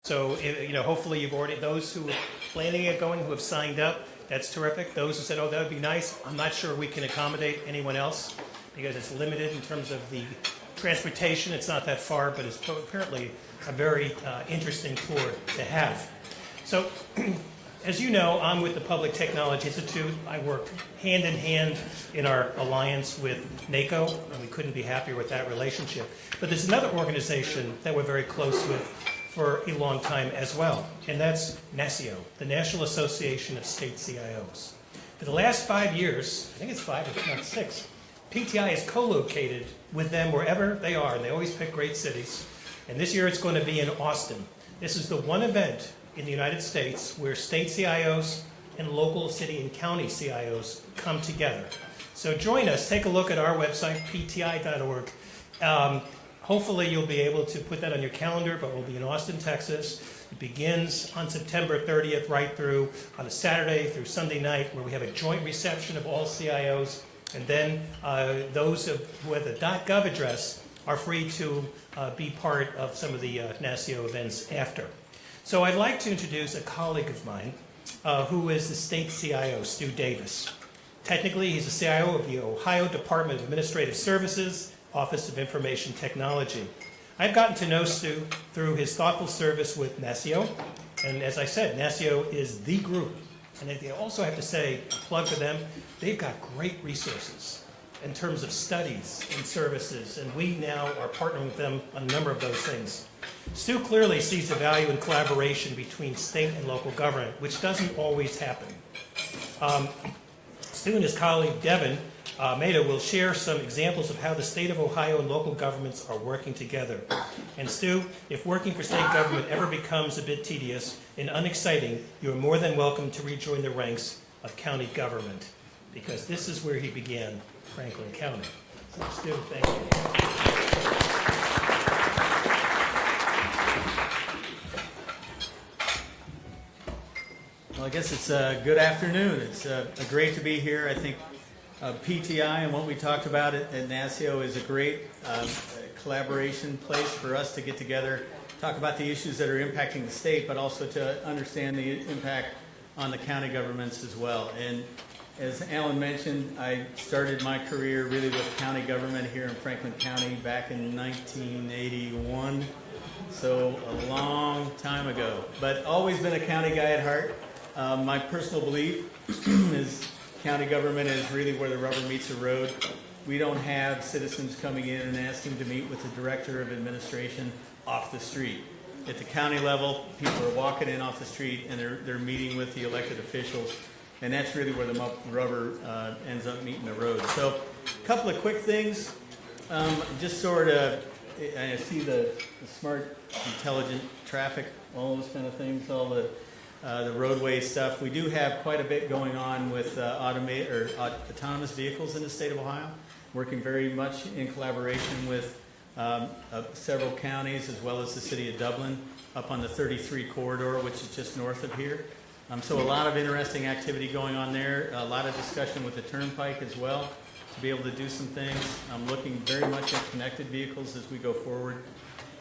So, hopefully you've already, those who are planning it going, who have signed up, that's terrific. Those who said, oh, that would be nice, I'm not sure we can accommodate anyone else because it's limited in terms of the transportation. It's not that far, but it's apparently a very interesting tour to have. So, as you know, I'm with the Public Technology Institute. I work hand in hand in our alliance with NAco, and we couldn't be happier with that relationship. But there's another organization that we're very close with for a long time as well, and that's NACIO, the National Association of State CIOs. For the last 5 years, I think it's 5 if not 6, PTI is co-located with them wherever they are, and they always pick great cities. And this year it's going to be in Austin. This is the one event in the United States where state CIOs and local city and county CIOs come together. So join us, take a look at our website, pti.org. Hopefully you'll be able to put that on your calendar, but we'll be in Austin, Texas. It begins on September 30th right through on a Saturday through Sunday night where we have a joint reception of all CIOs. And then those who have the .gov address are free to be part of some of the NACIO events after. So I'd like to introduce a colleague of mine who is the state CIO, Stu Davis. Technically, he's the CIO of the Ohio Department of Administrative Services, Office of Information Technology. I've gotten to know Stu through his thoughtful service with NACIO, and as I said, NACIO is the group. And I also have to say, a plug for them, they've got great resources in terms of studies and services, and we now are partnering with them on a number of those things. Stu clearly sees the value in collaboration between state and local government, which doesn't always happen. Stu and his colleague Devin Maida will share some examples of how the state of Ohio and local governments are working together. And Stu, if working for state government ever becomes a bit tedious and unexciting, you are more than welcome to rejoin the ranks of county government, because this is where he began, Franklin County. So Stu, thank you. Well, I guess it's a good afternoon. It's great to be here. I think PTI and what we talked about at NACIO is a great collaboration place for us to get together, talk about the issues that are impacting the state, but also to understand the impact on the county governments as well. And as Alan mentioned, I started my career really with county government here in Franklin County back in 1981, so a long time ago, but always been a county guy at heart. My personal belief is county government is really where the rubber meets the road. We don't have citizens coming in and asking to meet with the director of administration off the street. At the county level, people are walking in off the street and they're meeting with the elected officials, and that's really where the rubber ends up meeting the road. So a couple of quick things. Just sort of, I see the smart, intelligent traffic, all those kind of things, all the roadway stuff. We do have quite a bit going on with autonomous vehicles in the state of Ohio, working very much in collaboration with several counties as well as the city of Dublin up on the 33 corridor, which is just north of here. So a lot of interesting activity going on there, a lot of discussion with the Turnpike as well to be able to do some things. I'm looking very much at connected vehicles as we go forward.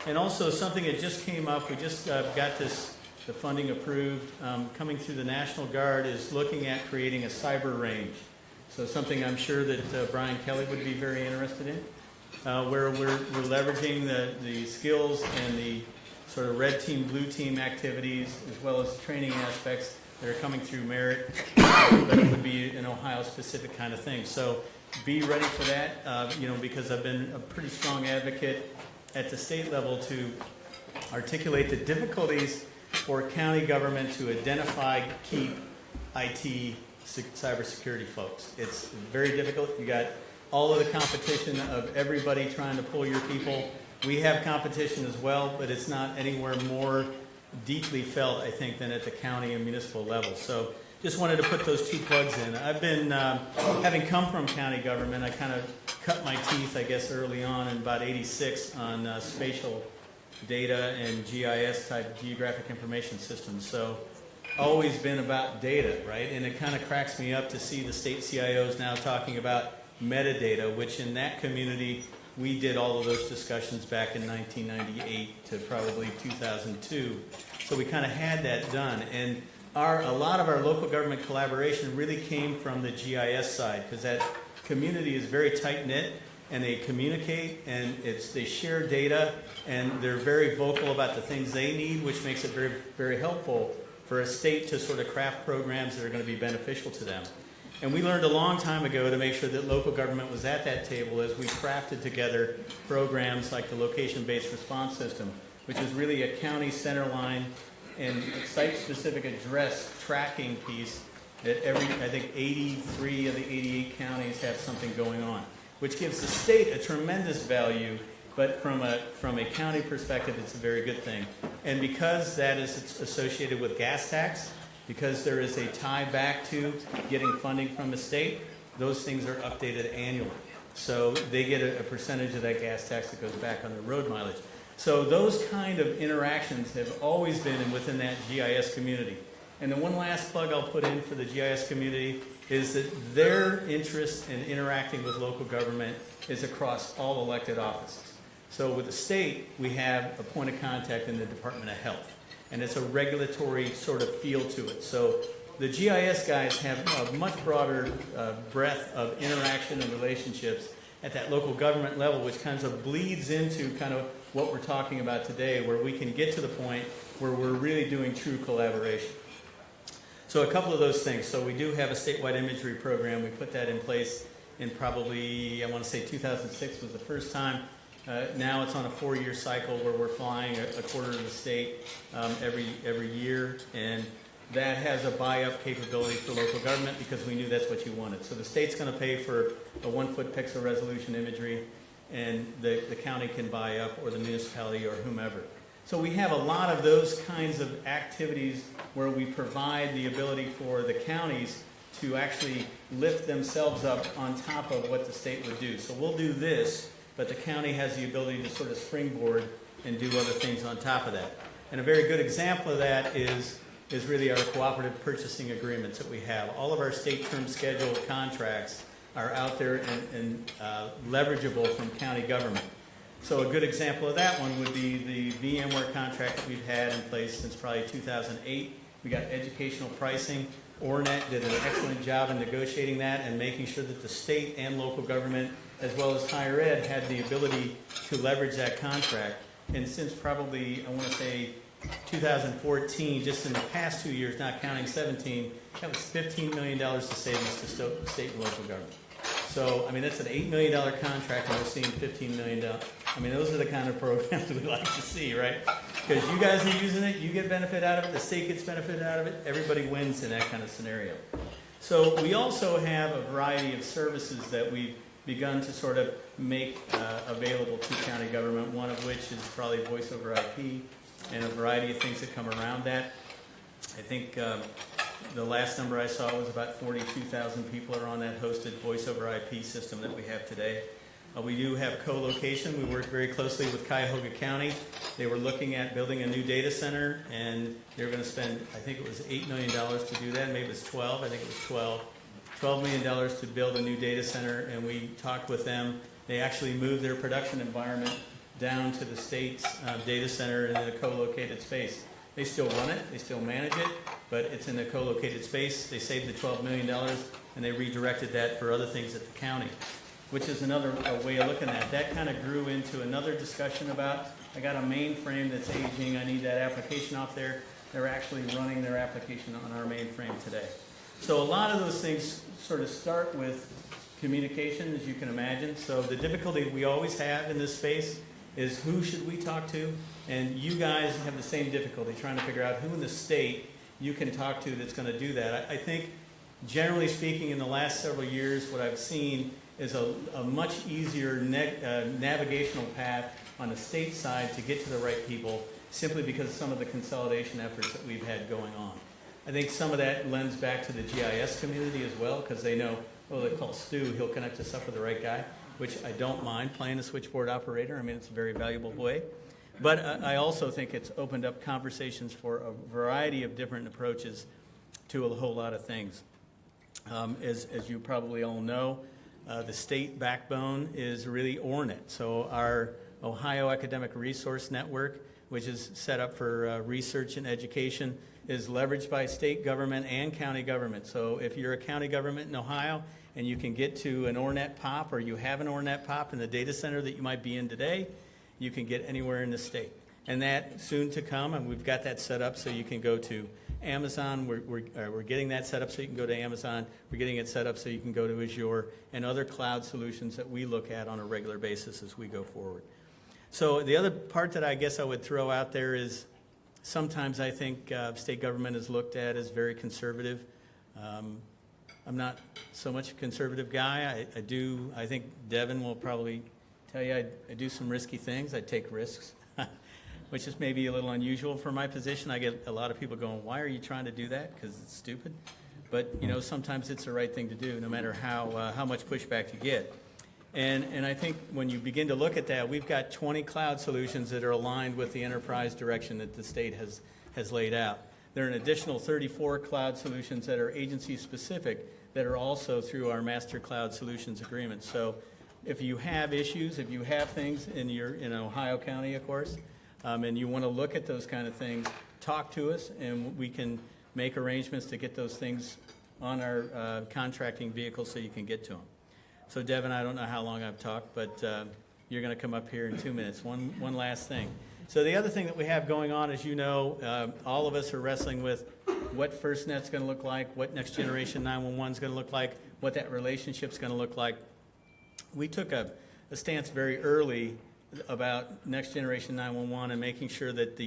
And also something that just came up, we just got the funding approved, coming through the National Guard is looking at creating a cyber range. So something I'm sure that Brian Kelly would be very interested in, where we're leveraging the skills and the sort of red team, blue team activities, as well as training aspects that are coming through merit, but it would be an Ohio-specific kind of thing. So be ready for that, because I've been a pretty strong advocate at the state level to articulate the difficulties for county government to identify key IT cybersecurity folks. It's very difficult. You got all of the competition of everybody trying to pull your people. We have competition as well, but it's not anywhere more deeply felt, I think, than at the county and municipal level. So just wanted to put those two plugs in. I've been, having come from county government, I kind of cut my teeth, I guess, early on in about '86 on spatial data and GIS type geographic information systems. So always been about data, right? And it kind of cracks me up to see the state CIOs now talking about metadata, which in that community, we did all of those discussions back in 1998 to probably 2002. So we kind of had that done. And a lot of our local government collaboration really came from the GIS side, because that community is very tight-knit, and they communicate, and they share data, and they're very vocal about the things they need, which makes it very, very helpful for a state to sort of craft programs that are going to be beneficial to them. And we learned a long time ago to make sure that local government was at that table as we crafted together programs like the location-based response system, which is really a county centerline and site-specific address tracking piece that I think 83 of the 88 counties have something going on, which gives the state a tremendous value, but from a county perspective, it's a very good thing. And because that is associated with gas tax, because there is a tie back to getting funding from the state, those things are updated annually. So they get a percentage of that gas tax that goes back on the road mileage. So those kind of interactions have always been within that GIS community. And the one last plug I'll put in for the GIS community is that their interest in interacting with local government is across all elected offices. So with the state, we have a point of contact in the Department of Health, and it's a regulatory sort of feel to it. So the GIS guys have a much broader breadth of interaction and relationships at that local government level, which kind of bleeds into kind of what we're talking about today, where we can get to the point where we're really doing true collaboration. So a couple of those things. So we do have a statewide imagery program. We put that in place in probably, I want to say 2006 was the first time. Now it's on a 4-year cycle where we're flying a quarter of the state every year, and that has a buy-up capability for local government because we knew that's what you wanted. So the state's going to pay for a 1-foot pixel resolution imagery, and the county can buy up, or the municipality, or whomever. So we have a lot of those kinds of activities where we provide the ability for the counties to actually lift themselves up on top of what the state would do. So we'll do this, but the county has the ability to sort of springboard and do other things on top of that. And a very good example of that is really our cooperative purchasing agreements that we have. All of our state term schedule contracts are out there and leverageable from county government. So a good example of that one would be the VMware contract that we've had in place since probably 2008. We got educational pricing. Ornet did an excellent job in negotiating that and making sure that the state and local government, as well as higher ed, had the ability to leverage that contract. And since probably, I want to say, 2014, just in the past 2 years, not counting 17, that was $15 million to savings to state and local government. So, I mean, that's an $8 million contract, and we're seeing $15 million. I mean, those are the kind of programs we like to see, right? Because you guys are using it, you get benefit out of it, the state gets benefit out of it, everybody wins in that kind of scenario. So we also have a variety of services that we've begun to sort of make available to county government, one of which is probably voice over IP, and a variety of things that come around that. I think the last number I saw was about 42,000 people are on that hosted voice over IP system that we have today. We do have co-location. We work very closely with Cuyahoga County. They were looking at building a new data center, and they were going to spend, I think it was $8 million to do that. Maybe it was 12. I think it was 12. $12 million to build a new data center, and we talked with them. They actually moved their production environment down to the state's data center in a co-located space. They still run it, they still manage it, but it's in a co-located space. They saved the $12 million, and they redirected that for other things at the county, which is another way of looking at it. That kind of grew into another discussion about, I got a mainframe that's aging, I need that application off there. They're actually running their application on our mainframe today. So a lot of those things sort of start with communication, as you can imagine. So the difficulty we always have in this space is who should we talk to? And you guys have the same difficulty trying to figure out who in the state you can talk to that's going to do that. I think, generally speaking, in the last several years, what I've seen is a much easier navigational path on the state side to get to the right people, simply because of some of the consolidation efforts that we've had going on. I think some of that lends back to the GIS community as well, because they know, oh, they call Stu, he'll connect us up with the right guy, which I don't mind playing a switchboard operator. I mean, it's a very valuable way. But I also think it's opened up conversations for a variety of different approaches to a whole lot of things. As you probably all know, the state backbone is really Ornet. So our Ohio Academic Resource Network, which is set up for research and education, is leveraged by state government and county government. So if you're a county government in Ohio and you can get to an ORNet POP, or you have an ORNet POP in the data center that you might be in today, you can get anywhere in the state. And that soon to come, and we've got that set up so you can go to Amazon. We're getting that set up so you can go to Amazon. We're getting it set up so you can go to Azure and other cloud solutions that we look at on a regular basis as we go forward. So the other part that I guess I would throw out there is sometimes I think state government is looked at as very conservative. I'm not so much a conservative guy. I think Devin will probably tell you I do some risky things. I take risks, which is maybe a little unusual for my position. I get a lot of people going, why are you trying to do that? Because it's stupid. But, sometimes it's the right thing to do, no matter how much pushback you get. And I think when you begin to look at that, we've got 20 cloud solutions that are aligned with the enterprise direction that the state has laid out. There are an additional 34 cloud solutions that are agency-specific that are also through our Master Cloud Solutions Agreement. So if you have issues, if you have things in Ohio County, of course, and you want to look at those kind of things, talk to us, and we can make arrangements to get those things on our contracting vehicle so you can get to them. So, Devin, I don't know how long I've talked, but you're going to come up here in 2 minutes. One last thing. So the other thing that we have going on, as you know, all of us are wrestling with what FirstNet's going to look like, what Next Generation 911 is going to look like, what that relationship's going to look like. We took a stance very early about Next Generation 911 and making sure that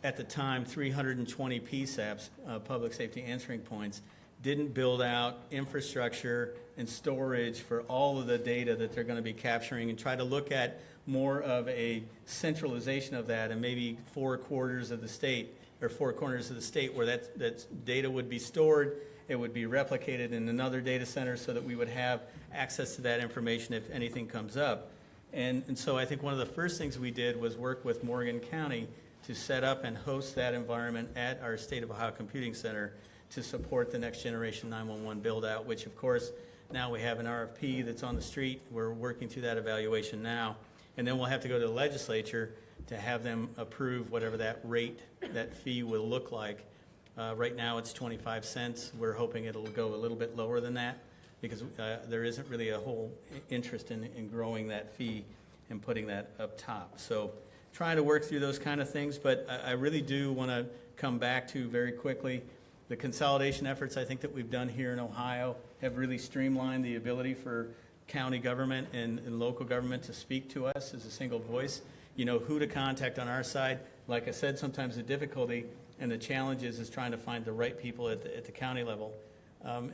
at the time, 320 PSAPs, public safety answering points, didn't build out infrastructure and storage for all of the data that they're going to be capturing, and try to look at more of a centralization of that, and maybe four corners of the state where that data would be stored. It would be replicated in another data center so that we would have access to that information if anything comes up. And so I think one of the first things we did was work with Morgan County to set up and host that environment at our State of Ohio Computing Center to support the Next Generation 911 build-out, which, of course, now we have an RFP that's on the street. We're working through that evaluation now. And then we'll have to go to the legislature to have them approve whatever that rate, that fee will look like. Right now it's 25 cents. We're hoping it'll go a little bit lower than that because there isn't really a whole interest in growing that fee and putting that up top. So trying to work through those kind of things, but I really do want to come back to very quickly the consolidation efforts I think that we've done here in Ohio have really streamlined the ability for county government and local government to speak to us as a single voice. You know who to contact on our side. Like I said, sometimes the difficulty and the challenge is trying to find the right people at the county level.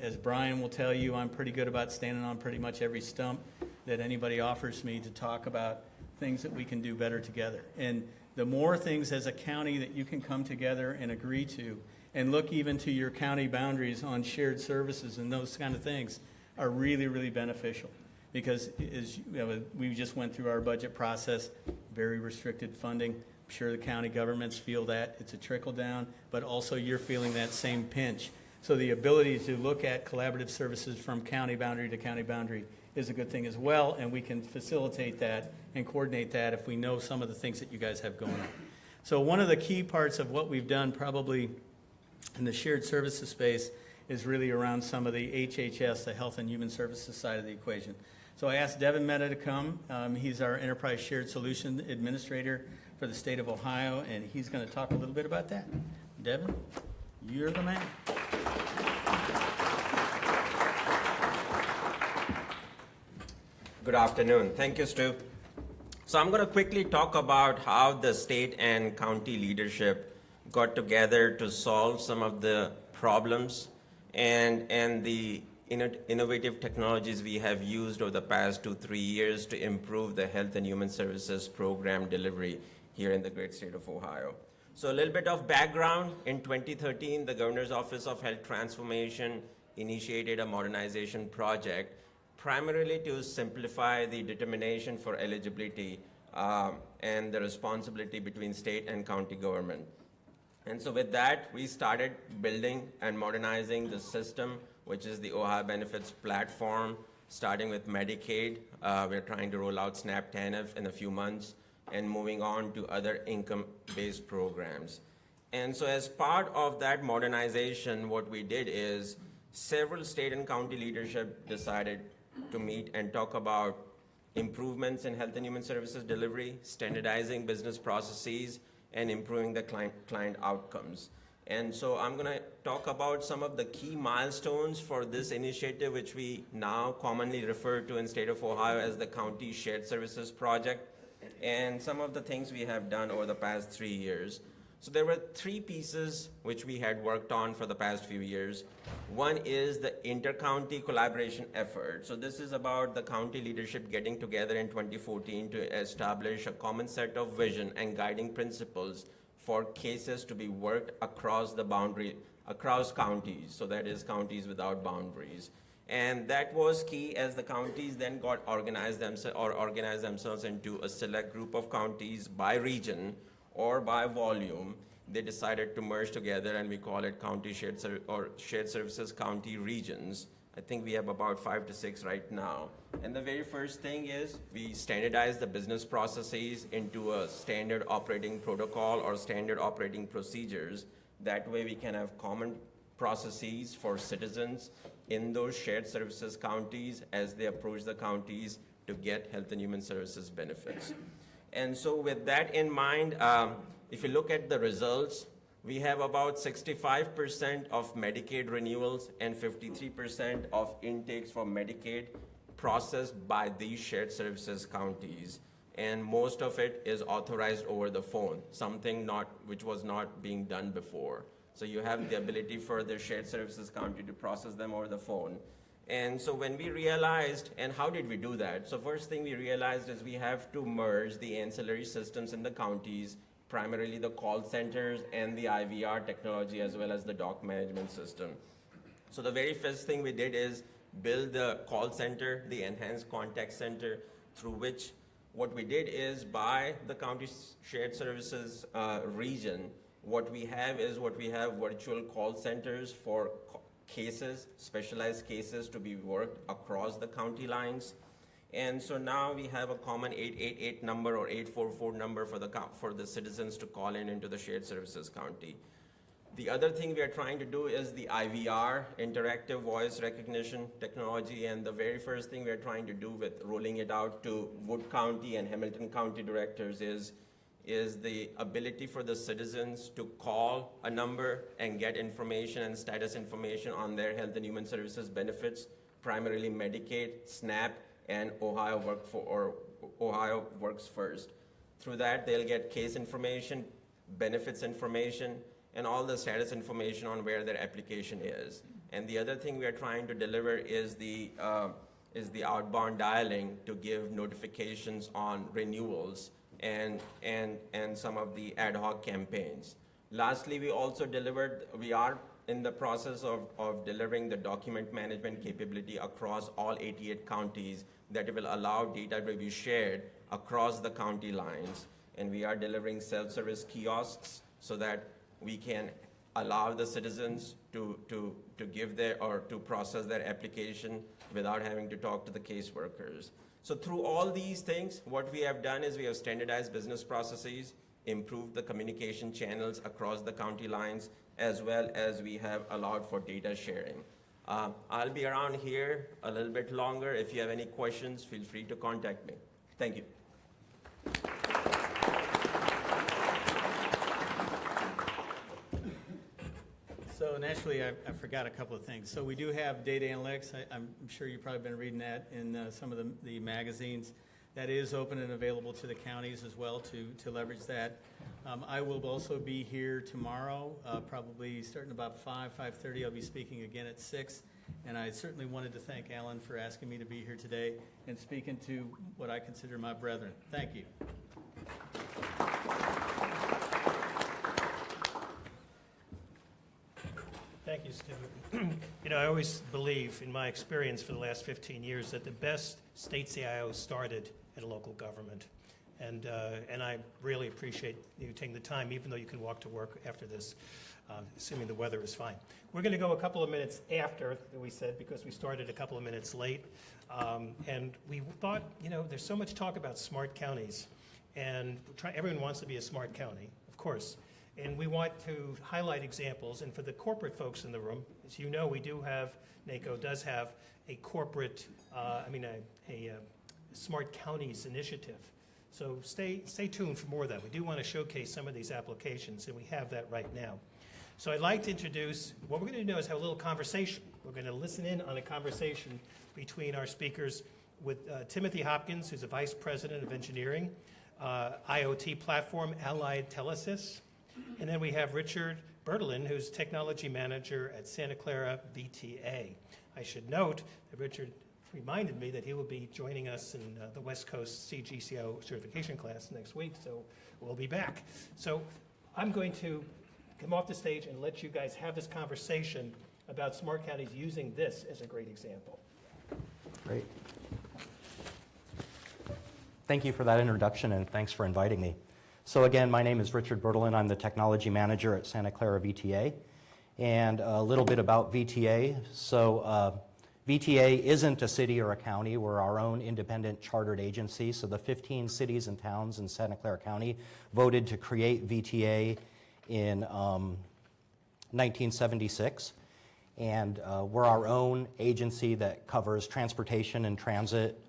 As Brian will tell you, I'm pretty good about standing on pretty much every stump that anybody offers me to talk about things that we can do better together. And the more things as a county that you can come together and agree to, and look even to your county boundaries on shared services and those kind of things, are really, really beneficial. Because we just went through our budget process, very restricted funding. I'm sure the county governments feel that. It's a trickle down, but also you're feeling that same pinch. So the ability to look at collaborative services from county boundary to county boundary is a good thing as well, and we can facilitate that and coordinate that if we know some of the things that you guys have going on. So one of the key parts of what we've done probably in the shared services space is really around some of the HHS, the Health and Human Services side of the equation. So I asked Devin Mehta to come. He's our Enterprise Shared Solution Administrator for the state of Ohio, and he's going to talk a little bit about that. Devin, you're the man. Good afternoon. Thank you, Stu. So I'm going to quickly talk about how the state and county leadership got together to solve some of the problems and the innovative technologies we have used over the past 2-3 years to improve the health and human services program delivery here in the great state of Ohio. So a little bit of background. In 2013, the Governor's Office of Health Transformation initiated a modernization project primarily to simplify the determination for eligibility and the responsibility between state and county government. And so with that, we started building and modernizing the system, which is the Ohio Benefits Platform, starting with Medicaid. We're trying to roll out SNAP TANF in a few months. and moving on to other income-based programs. And so as part of that modernization, what we did is several state and county leadership decided to meet and talk about improvements in health and human services delivery, standardizing business processes, and improving the client outcomes. And so I'm going to talk about some of the key milestones for this initiative, which we now commonly refer to in state of Ohio as the County Shared Services Project, and some of the things we have done over the past 3 years. So there were 3 pieces which we had worked on for the past few years. One is the inter-county collaboration effort. So this is about the county leadership getting together in 2014 to establish a common set of vision and guiding principles for cases to be worked across the boundary, across counties. So that is counties without boundaries. And that was key as the counties then got organized themselves into a select group of counties by region or by volume. They decided to merge together, and we call it county shared services county regions. I think we have about 5 to 6 right now. And the very first thing is we standardize the business processes into a standard operating protocol or standard operating procedures. That way we can have common processes for citizens in those shared services counties as they approach the counties to get health and human services benefits. And so with that in mind, if you look at the results, we have about 65% of Medicaid renewals and 53% of intakes for Medicaid processed by these shared services counties. And most of it is authorized over the phone, something which was not being done before. So you have the ability for the shared services county to process them over the phone. And so when we realized, and how did we do that? So first thing we realized is we have to merge the ancillary systems in the counties, primarily the call centers and the IVR technology as well as the doc management system. So the very first thing we did is build the call center, the enhanced contact center, through which what we did is by the county shared services region, what we have virtual call centers for cases, specialized cases to be worked across the county lines. And so now we have a common 888 number or 844 number for the citizens to call into the shared services county. The other thing we are trying to do is the IVR, interactive voice recognition technology, and the very first thing we are trying to do with rolling it out to Wood County and Hamilton County directors is the ability for the citizens to call a number and get information and status information on their health and human services benefits, primarily Medicaid, SNAP, and Ohio Works First. Through that, they'll get case information, benefits information, and all the status information on where their application is. And the other thing we are trying to deliver is the outbound dialing to give notifications on renewals and some of the ad hoc campaigns. Lastly, we are in the process of delivering the document management capability across all 88 counties that will allow data to be shared across the county lines. And we are delivering self-service kiosks so that we can allow the citizens to give to process their application without having to talk to the caseworkers. So through all these things, what we have done is we have standardized business processes, improved the communication channels across the county lines, as well as we have allowed for data sharing. I'll be around here a little bit longer. If you have any questions, feel free to contact me. Thank you. So naturally, I forgot a couple of things. So we do have data analytics. I'm sure you've probably been reading that in some of the magazines. That is open and available to the counties as well to leverage that. I will also be here tomorrow, probably starting about 5:30. I'll be speaking again at 6. And I certainly wanted to thank Alan for asking me to be here today and speaking to what I consider my brethren. Thank you. Thank you, Stu. I always believe, in my experience for the last 15 years, that the best state CIO started at a local government. And I really appreciate you taking the time, even though you can walk to work after this, assuming the weather is fine. We're going to go a couple of minutes after, we said, because we started a couple of minutes late. And we thought, there's so much talk about smart counties. And everyone wants to be a smart county, of course. And we want to highlight examples. And for the corporate folks in the room, as you know, we do have, NAco does have a corporate, a smart counties initiative. So stay tuned for more of that. We do want to showcase some of these applications, and we have that right now. So I'd like to introduce, what we're going to do is have a little conversation. We're going to listen in on a conversation between our speakers with Timothy Hopkins, who's a Vice President of Engineering, IoT Platform, Allied Telesis. And then we have Richard Bertolin, who's Technology Manager at Santa Clara VTA. I should note that Richard reminded me that he will be joining us in the West Coast CGCO certification class next week, so we'll be back. So I'm going to come off the stage and let you guys have this conversation about smart counties using this as a great example. Great. Thank you for that introduction, and thanks for inviting me. So again, my name is Richard Bertolin. I'm the Technology Manager at Santa Clara VTA. And a little bit about VTA. So VTA isn't a city or a county. We're our own independent chartered agency. So the 15 cities and towns in Santa Clara County voted to create VTA in 1976. And we're our own agency that covers transportation and transit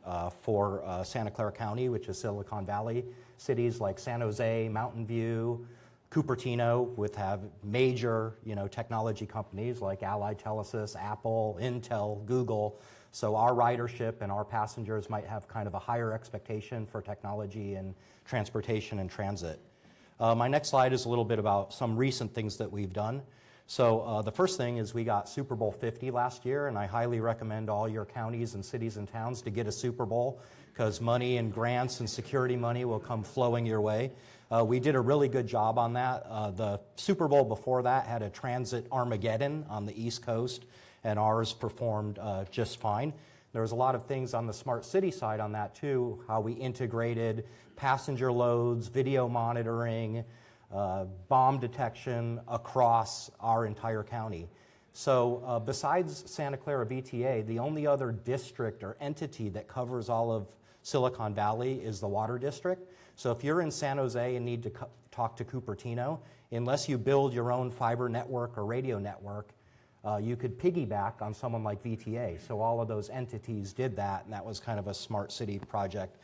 for Santa Clara County, which is Silicon Valley. Cities like San Jose, Mountain View, Cupertino, with have major technology companies like Allied Telesis, Apple, Intel, Google. So our ridership and our passengers might have kind of a higher expectation for technology and transportation and transit. My next slide is a little bit about some recent things that we've done. So the first thing is we got Super Bowl 50 last year, and I highly recommend all your counties and cities and towns to get a Super Bowl because money and grants and security money will come flowing your way. We did a really good job on that. The Super Bowl before that had a transit Armageddon on the East Coast, and ours performed just fine. There was a lot of things on the smart city side on that too, how we integrated passenger loads, video monitoring, bomb detection across our entire county. So besides Santa Clara VTA, the only other district or entity that covers all of Silicon Valley is the Water District. So if you're in San Jose and need to talk to Cupertino, unless you build your own fiber network or radio network, you could piggyback on someone like VTA. So all of those entities did that, and that was kind of a smart city project.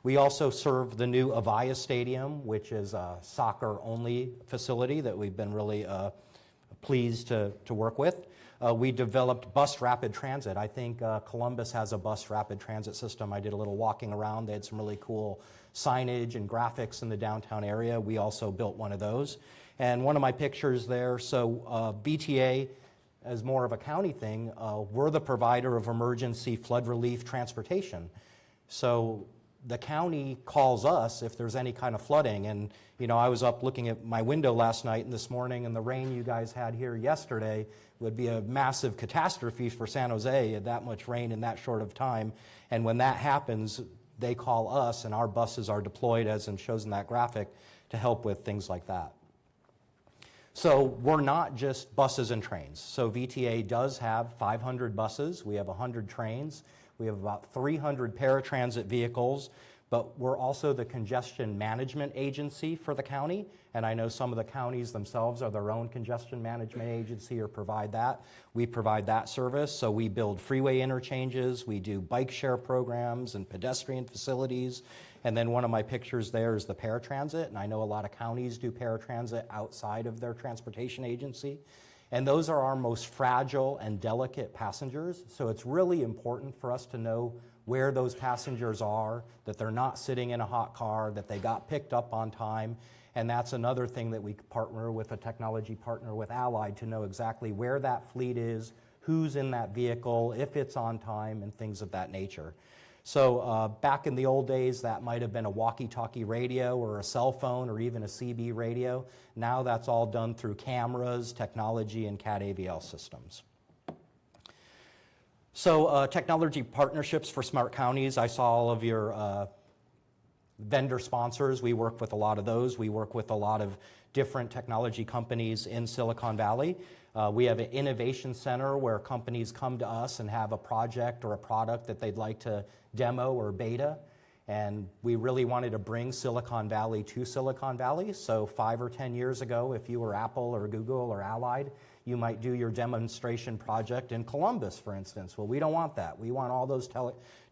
We also serve the new Avaya Stadium, which is a soccer-only facility that we've been really pleased to work with. We developed bus rapid transit. I think Columbus has a bus rapid transit system. I did a little walking around. They had some really cool signage and graphics in the downtown area. We also built one of those. And one of my pictures there, so VTA, as more of a county thing, we're the provider of emergency flood relief transportation. So the county calls us if there's any kind of flooding. And, I was up looking at my window last night and this morning, and the rain you guys had here yesterday would be a massive catastrophe for San Jose, that much rain in that short of time. And when that happens, they call us, and our buses are deployed, as shows in that graphic, to help with things like that. So we're not just buses and trains. So VTA does have 500 buses. We have 100 trains. We have about 300 paratransit vehicles, but we're also the congestion management agency for the county. And I know some of the counties themselves are their own congestion management agency or provide that. We provide that service. So we build freeway interchanges. We do bike share programs and pedestrian facilities. And then one of my pictures there is the paratransit. And I know a lot of counties do paratransit outside of their transportation agency. And those are our most fragile and delicate passengers. So it's really important for us to know where those passengers are, that they're not sitting in a hot car, that they got picked up on time. And that's another thing that we partner with, a technology partner with Allied, to know exactly where that fleet is, who's in that vehicle, if it's on time, and things of that nature. So back in the old days, that might have been a walkie-talkie radio or a cell phone or even a CB radio. Now that's all done through cameras, technology, and CAD-AVL systems. So technology partnerships for smart counties. I saw all of your vendor sponsors. We work with a lot of those. We work with a lot of different technology companies in Silicon Valley. We have an innovation center where companies come to us and have a project or a product that they'd like to demo or beta. And we really wanted to bring Silicon Valley to Silicon Valley. So 5 or 10 years ago, if you were Apple or Google or Allied, you might do your demonstration project in Columbus, for instance. Well, we don't want that. We want all those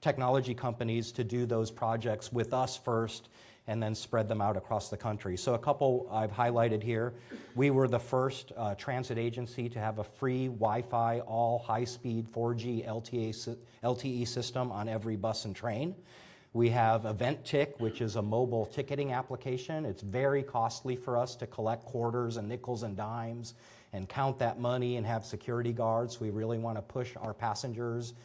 technology companies to do those projects with us first and then spread them out across the country. So a couple I've highlighted here. We were the first transit agency to have a free Wi-Fi, all high-speed 4G LTE system on every bus and train. We have EventTick, which is a mobile ticketing application. It's very costly for us to collect quarters and nickels and dimes and count that money and have security guards. We really want to push our passengers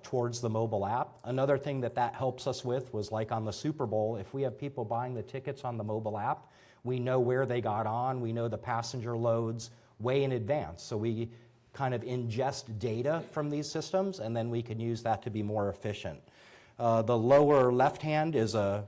towards the mobile app. Another thing that helps us with was like on the Super Bowl, if we have people buying the tickets on the mobile app, we know where they got on, we know the passenger loads way in advance. So we kind of ingest data from these systems, and then we can use that to be more efficient. The lower left hand is a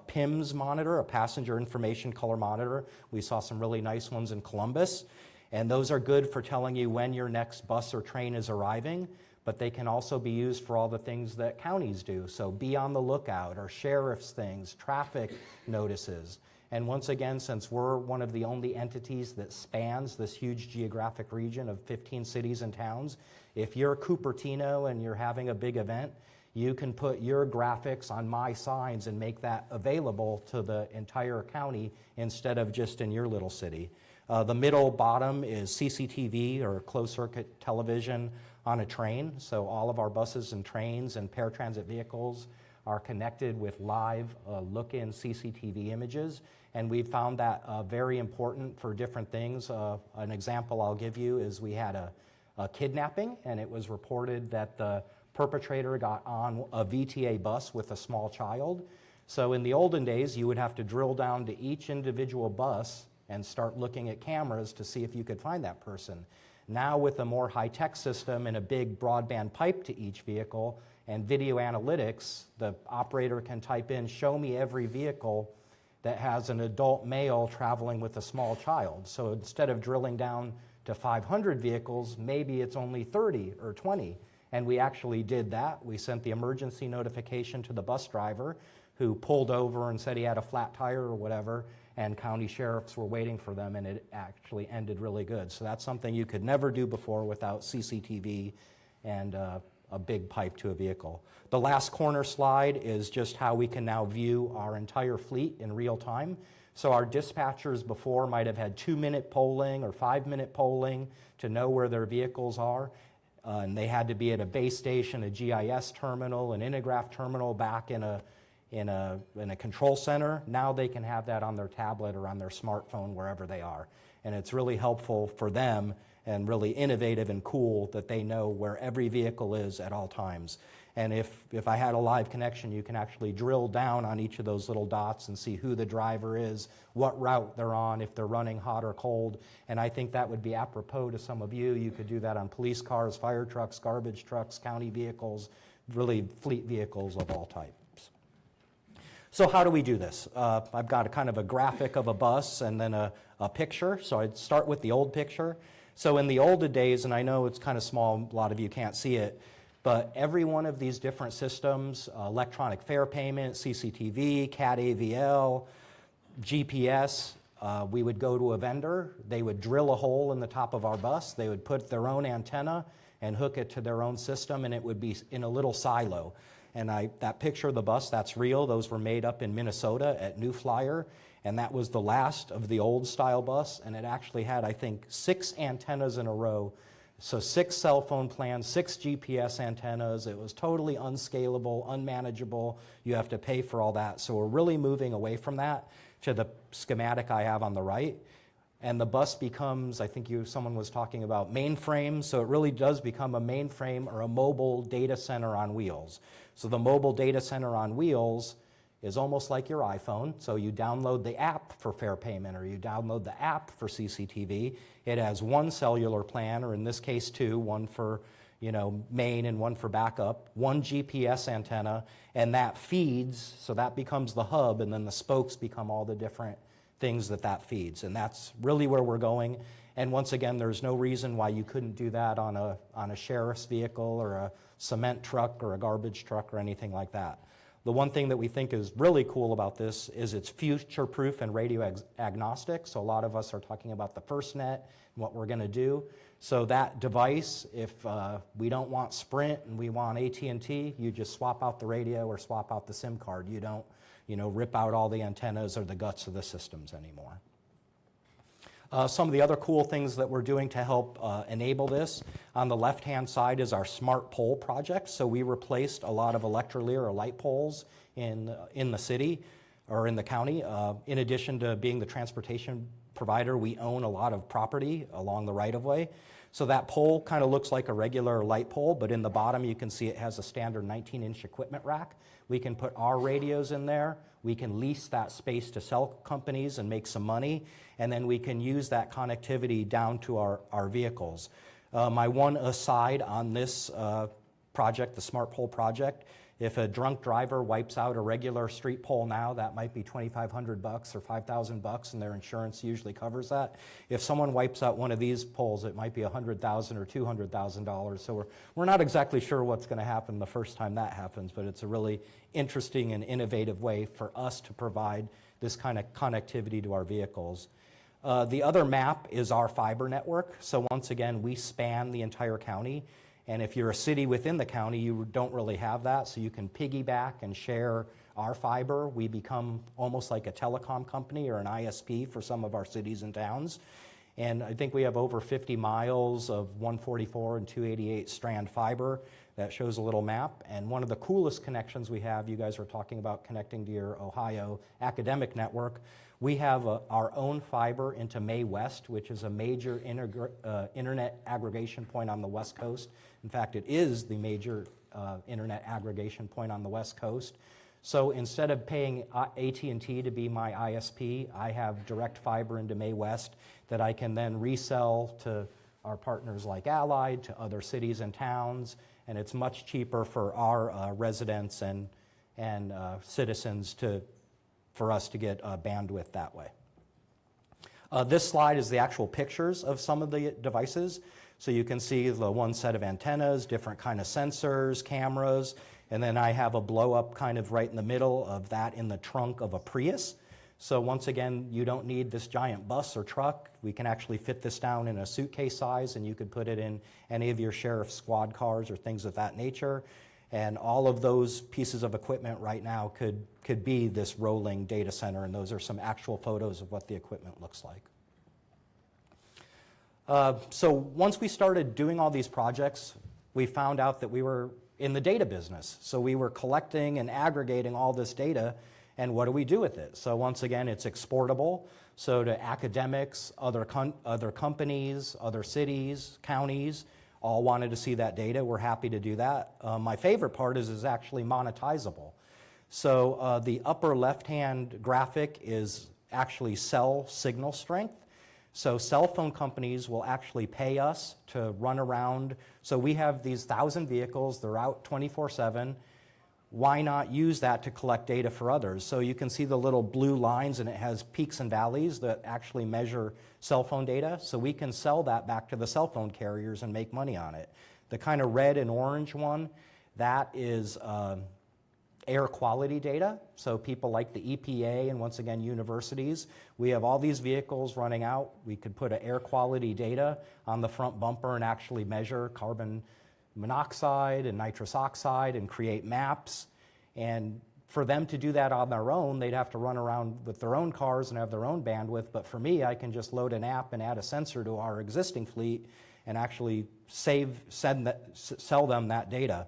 PIMS monitor, a passenger information color monitor. We saw some really nice ones in Columbus, and those are good for telling you when your next bus or train is arriving, but they can also be used for all the things that counties do. So be on the lookout, or sheriff's things, traffic notices. And once again, since we're one of the only entities that spans this huge geographic region of 15 cities and towns, if you're Cupertino and you're having a big event, you can put your graphics on my signs and make that available to the entire county instead of just in your little city. The middle bottom is CCTV, or closed circuit television on a train. So all of our buses and trains and paratransit vehicles are connected with live look-in CCTV images. And we found that very important for different things. An example I'll give you is we had a kidnapping, and it was reported that the perpetrator got on a VTA bus with a small child. So in the olden days, you would have to drill down to each individual bus and start looking at cameras to see if you could find that person. Now with a more high-tech system and a big broadband pipe to each vehicle and video analytics, the operator can type in, show me every vehicle that has an adult male traveling with a small child. So instead of drilling down to 500 vehicles, maybe it's only 30 or 20. And we actually did that. We sent the emergency notification to the bus driver, who pulled over and said he had a flat tire or whatever, and county sheriffs were waiting for them, and it actually ended really good. So that's something you could never do before without CCTV and a big pipe to a vehicle. The last corner slide is just how we can now view our entire fleet in real time. So our dispatchers before might have had 2-minute polling or 5-minute polling to know where their vehicles are. And they had to be at a base station, a GIS terminal, an Integraph terminal back in a control center. Now they can have that on their tablet or on their smartphone wherever they are. And it's really helpful for them and really innovative and cool that they know where every vehicle is at all times. And if I had a live connection, you can actually drill down on each of those little dots and see who the driver is, what route they're on, if they're running hot or cold. And I think that would be apropos to some of you. You could do that on police cars, fire trucks, garbage trucks, county vehicles, really fleet vehicles of all types. So how do we do this? I've got a kind of a graphic of a bus and then a picture. So I'd start with the old picture. So in the older days, and I know it's kind of small, a lot of you can't see it, but every one of these different systems, electronic fare payment, CCTV, CAT AVL, GPS, we would go to a vendor, they would drill a hole in the top of our bus, they would put their own antenna and hook it to their own system, and it would be in a little silo. And that picture of the bus, that's real. Those were made up in Minnesota at New Flyer, and that was the last of the old style bus, and it actually had, I think, 6 antennas in a row. So 6 cell phone plans, 6 GPS antennas. It was totally unscalable, unmanageable. You have to pay for all that. So we're really moving away from that to the schematic I have on the right. And the bus becomes, I think someone was talking about mainframe, so it really does become a mainframe or a mobile data center on wheels. So the mobile data center on wheels is almost like your iPhone. So you download the app for fare payment, or you download the app for CCTV. It has one cellular plan, or in this case 2, one for main and one for backup, one GPS antenna, and that feeds, so that becomes the hub, and then the spokes become all the different things that feeds. And that's really where we're going. And once again, there's no reason why you couldn't do that on a sheriff's vehicle or a cement truck or a garbage truck or anything like that. The one thing that we think is really cool about this is it's future-proof and radio agnostic. So a lot of us are talking about the FirstNet and what we're going to do. So that device, if we don't want Sprint and we want AT&T, you just swap out the radio or swap out the SIM card. You don't, rip out all the antennas or the guts of the systems anymore. Some of the other cool things that we're doing to help enable this, on the left-hand side is our smart pole project. So we replaced a lot of electrolyre or light poles in the city or in the county. In addition to being the transportation provider, we own a lot of property along the right-of-way. So that pole kind of looks like a regular light pole, but in the bottom you can see it has a standard 19-inch equipment rack. We can put our radios in there. We can lease that space to cell companies and make some money, and then we can use that connectivity down to our vehicles. My one aside on this project, the Smart Pole project, if a drunk driver wipes out a regular street pole now, that might be $2,500 or $5,000, and their insurance usually covers that. If someone wipes out one of these poles, it might be $100,000 or $200,000. So we're not exactly sure what's going to happen the first time that happens, but it's a really interesting and innovative way for us to provide this kind of connectivity to our vehicles. The other map is our fiber network. So once again, we span the entire county. And if you're a city within the county, you don't really have that, so you can piggyback and share our fiber. We become almost like a telecom company or an ISP for some of our cities and towns. And I think we have over 50 miles of 144 and 288 strand fiber. That shows a little map. And one of the coolest connections we have, you guys were talking about connecting to your Ohio academic network. We have our own fiber into May West, which is a major internet aggregation point on the West Coast. In fact, it is the major internet aggregation point on the West Coast. So instead of paying AT&T to be my ISP, I have direct fiber into May West that I can then resell to our partners like Allied, to other cities and towns, and it's much cheaper for our residents and citizens for us to get bandwidth that way. This slide is the actual pictures of some of the devices. So you can see the one set of antennas, different kind of sensors, cameras, and then I have a blow up kind of right in the middle of that in the trunk of a Prius. So once again, you don't need this giant bus or truck. We can actually fit this down in a suitcase size, and you could put it in any of your sheriff's squad cars or things of that nature. And all of those pieces of equipment right now could be this rolling data center, and those are some actual photos of what the equipment looks like. So once we started doing all these projects, we found out that we were in the data business. So we were collecting and aggregating all this data, and what do we do with it? So once again, it's exportable. So to academics, other companies, other cities, counties, all wanted to see that data. We're happy to do that. My favorite part is actually monetizable. So the upper left-hand graphic is actually cell signal strength. So cell phone companies will actually pay us to run around. So we have these 1,000 vehicles. They're out 24/7. Why not use that to collect data for others? So you can see the little blue lines, and it has peaks and valleys that actually measure cell phone data. So we can sell that back to the cell phone carriers and make money on it. The kind of red and orange one, that is air quality data. So people like the EPA and once again universities, we have all these vehicles running out. We could put an air quality data on the front bumper and actually measure carbon monoxide and nitrous oxide and create maps. And for them to do that on their own, they'd have to run around with their own cars and have their own bandwidth. But for me, I can just load an app and add a sensor to our existing fleet and actually sell them that data.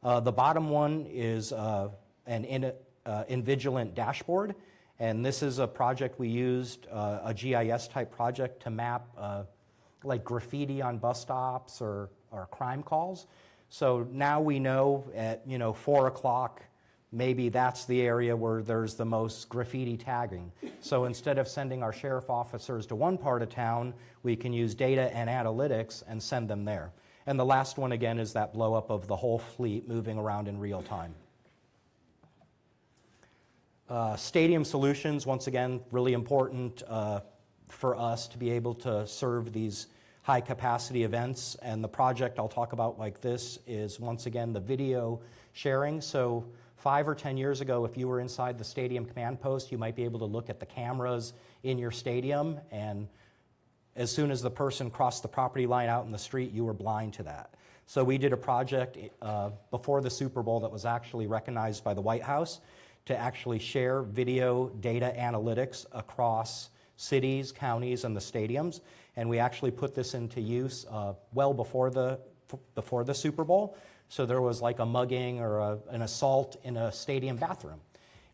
The bottom one is an Invigilant dashboard. And this is a project we used, a GIS type project to map like graffiti on bus stops or crime calls. So now we know at 4 o'clock, maybe that's the area where there's the most graffiti tagging. So instead of sending our sheriff officers to one part of town, we can use data and analytics and send them there. And the last one again is that blow up of the whole fleet moving around in real time. Stadium solutions, once again, really important for us to be able to serve these high capacity events. And the project I'll talk about like this is once again the video sharing. So 5 or 10 years ago, if you were inside the stadium command post, you might be able to look at the cameras in your stadium, and as soon as the person crossed the property line out in the street, you were blind to that. So we did a project before the Super Bowl that was actually recognized by the White House to actually share video data analytics across cities, counties, and the stadiums. And we actually put this into use well before the Super Bowl. So there was like a mugging or an assault in a stadium bathroom.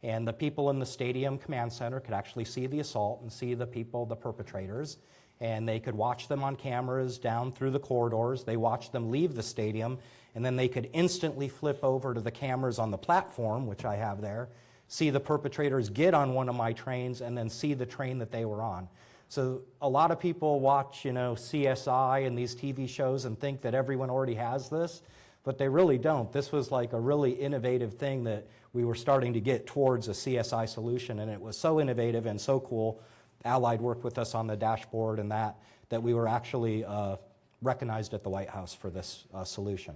And the people in the stadium command center could actually see the assault and see the people, the perpetrators. And they could watch them on cameras down through the corridors. They watched them leave the stadium. And then they could instantly flip over to the cameras on the platform, which I have there, see the perpetrators get on one of my trains, and then see the train that they were on. So a lot of people watch, CSI and these TV shows and think that everyone already has this, but they really don't. This was like a really innovative thing that we were starting to get towards a CSI solution, and it was so innovative and so cool. Allied worked with us on the dashboard and that we were actually recognized at the White House for this solution.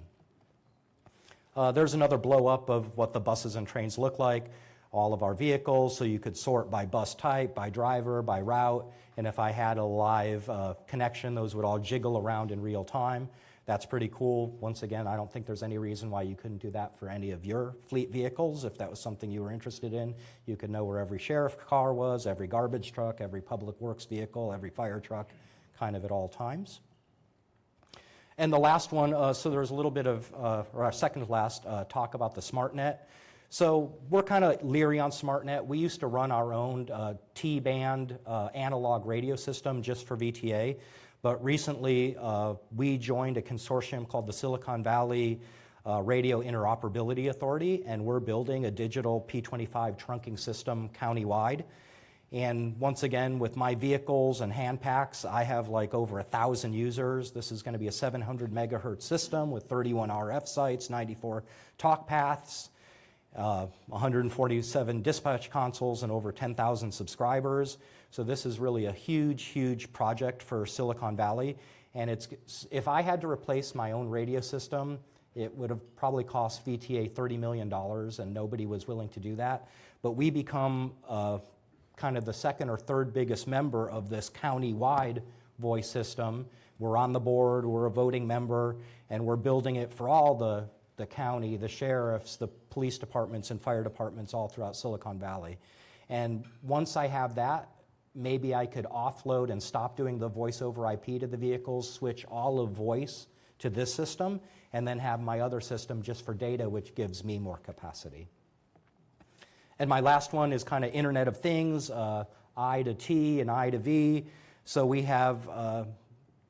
There's another blow up of what the buses and trains look like. All of our vehicles, so you could sort by bus type, by driver, by route, and if I had a live connection, those would all jiggle around in real time. That's pretty cool. Once again, I don't think there's any reason why you couldn't do that for any of your fleet vehicles. If that was something you were interested in, you could know where every sheriff car was, every garbage truck, every public works vehicle, every fire truck, kind of at all times. And the last one, so there's a little bit of, or our second to last, talk about the SmartNet. So we're kind of leery on SmartNet. We used to run our own T-band analog radio system just for VTA. But recently, we joined a consortium called the Silicon Valley Radio Interoperability Authority, and we're building a digital P25 trunking system countywide. And once again, with my vehicles and hand packs, I have like over 1,000 users. This is going to be a 700 megahertz system with 31 RF sites, 94 talk paths, 147 dispatch consoles, and over 10,000 subscribers. So this is really a huge, huge project for Silicon Valley. And if I had to replace my own radio system, it would have probably cost VTA $30 million, and nobody was willing to do that. But we become kind of the second or third biggest member of this county-wide voice system. We're on the board, we're a voting member, and we're building it for all the county, the sheriffs, the police departments, and fire departments all throughout Silicon Valley. And once I have that, maybe I could offload and stop doing the voice over IP to the vehicles, switch all of voice to this system, and then have my other system just for data, which gives me more capacity. And my last one is kind of Internet of Things, I to T and I to V. So we have,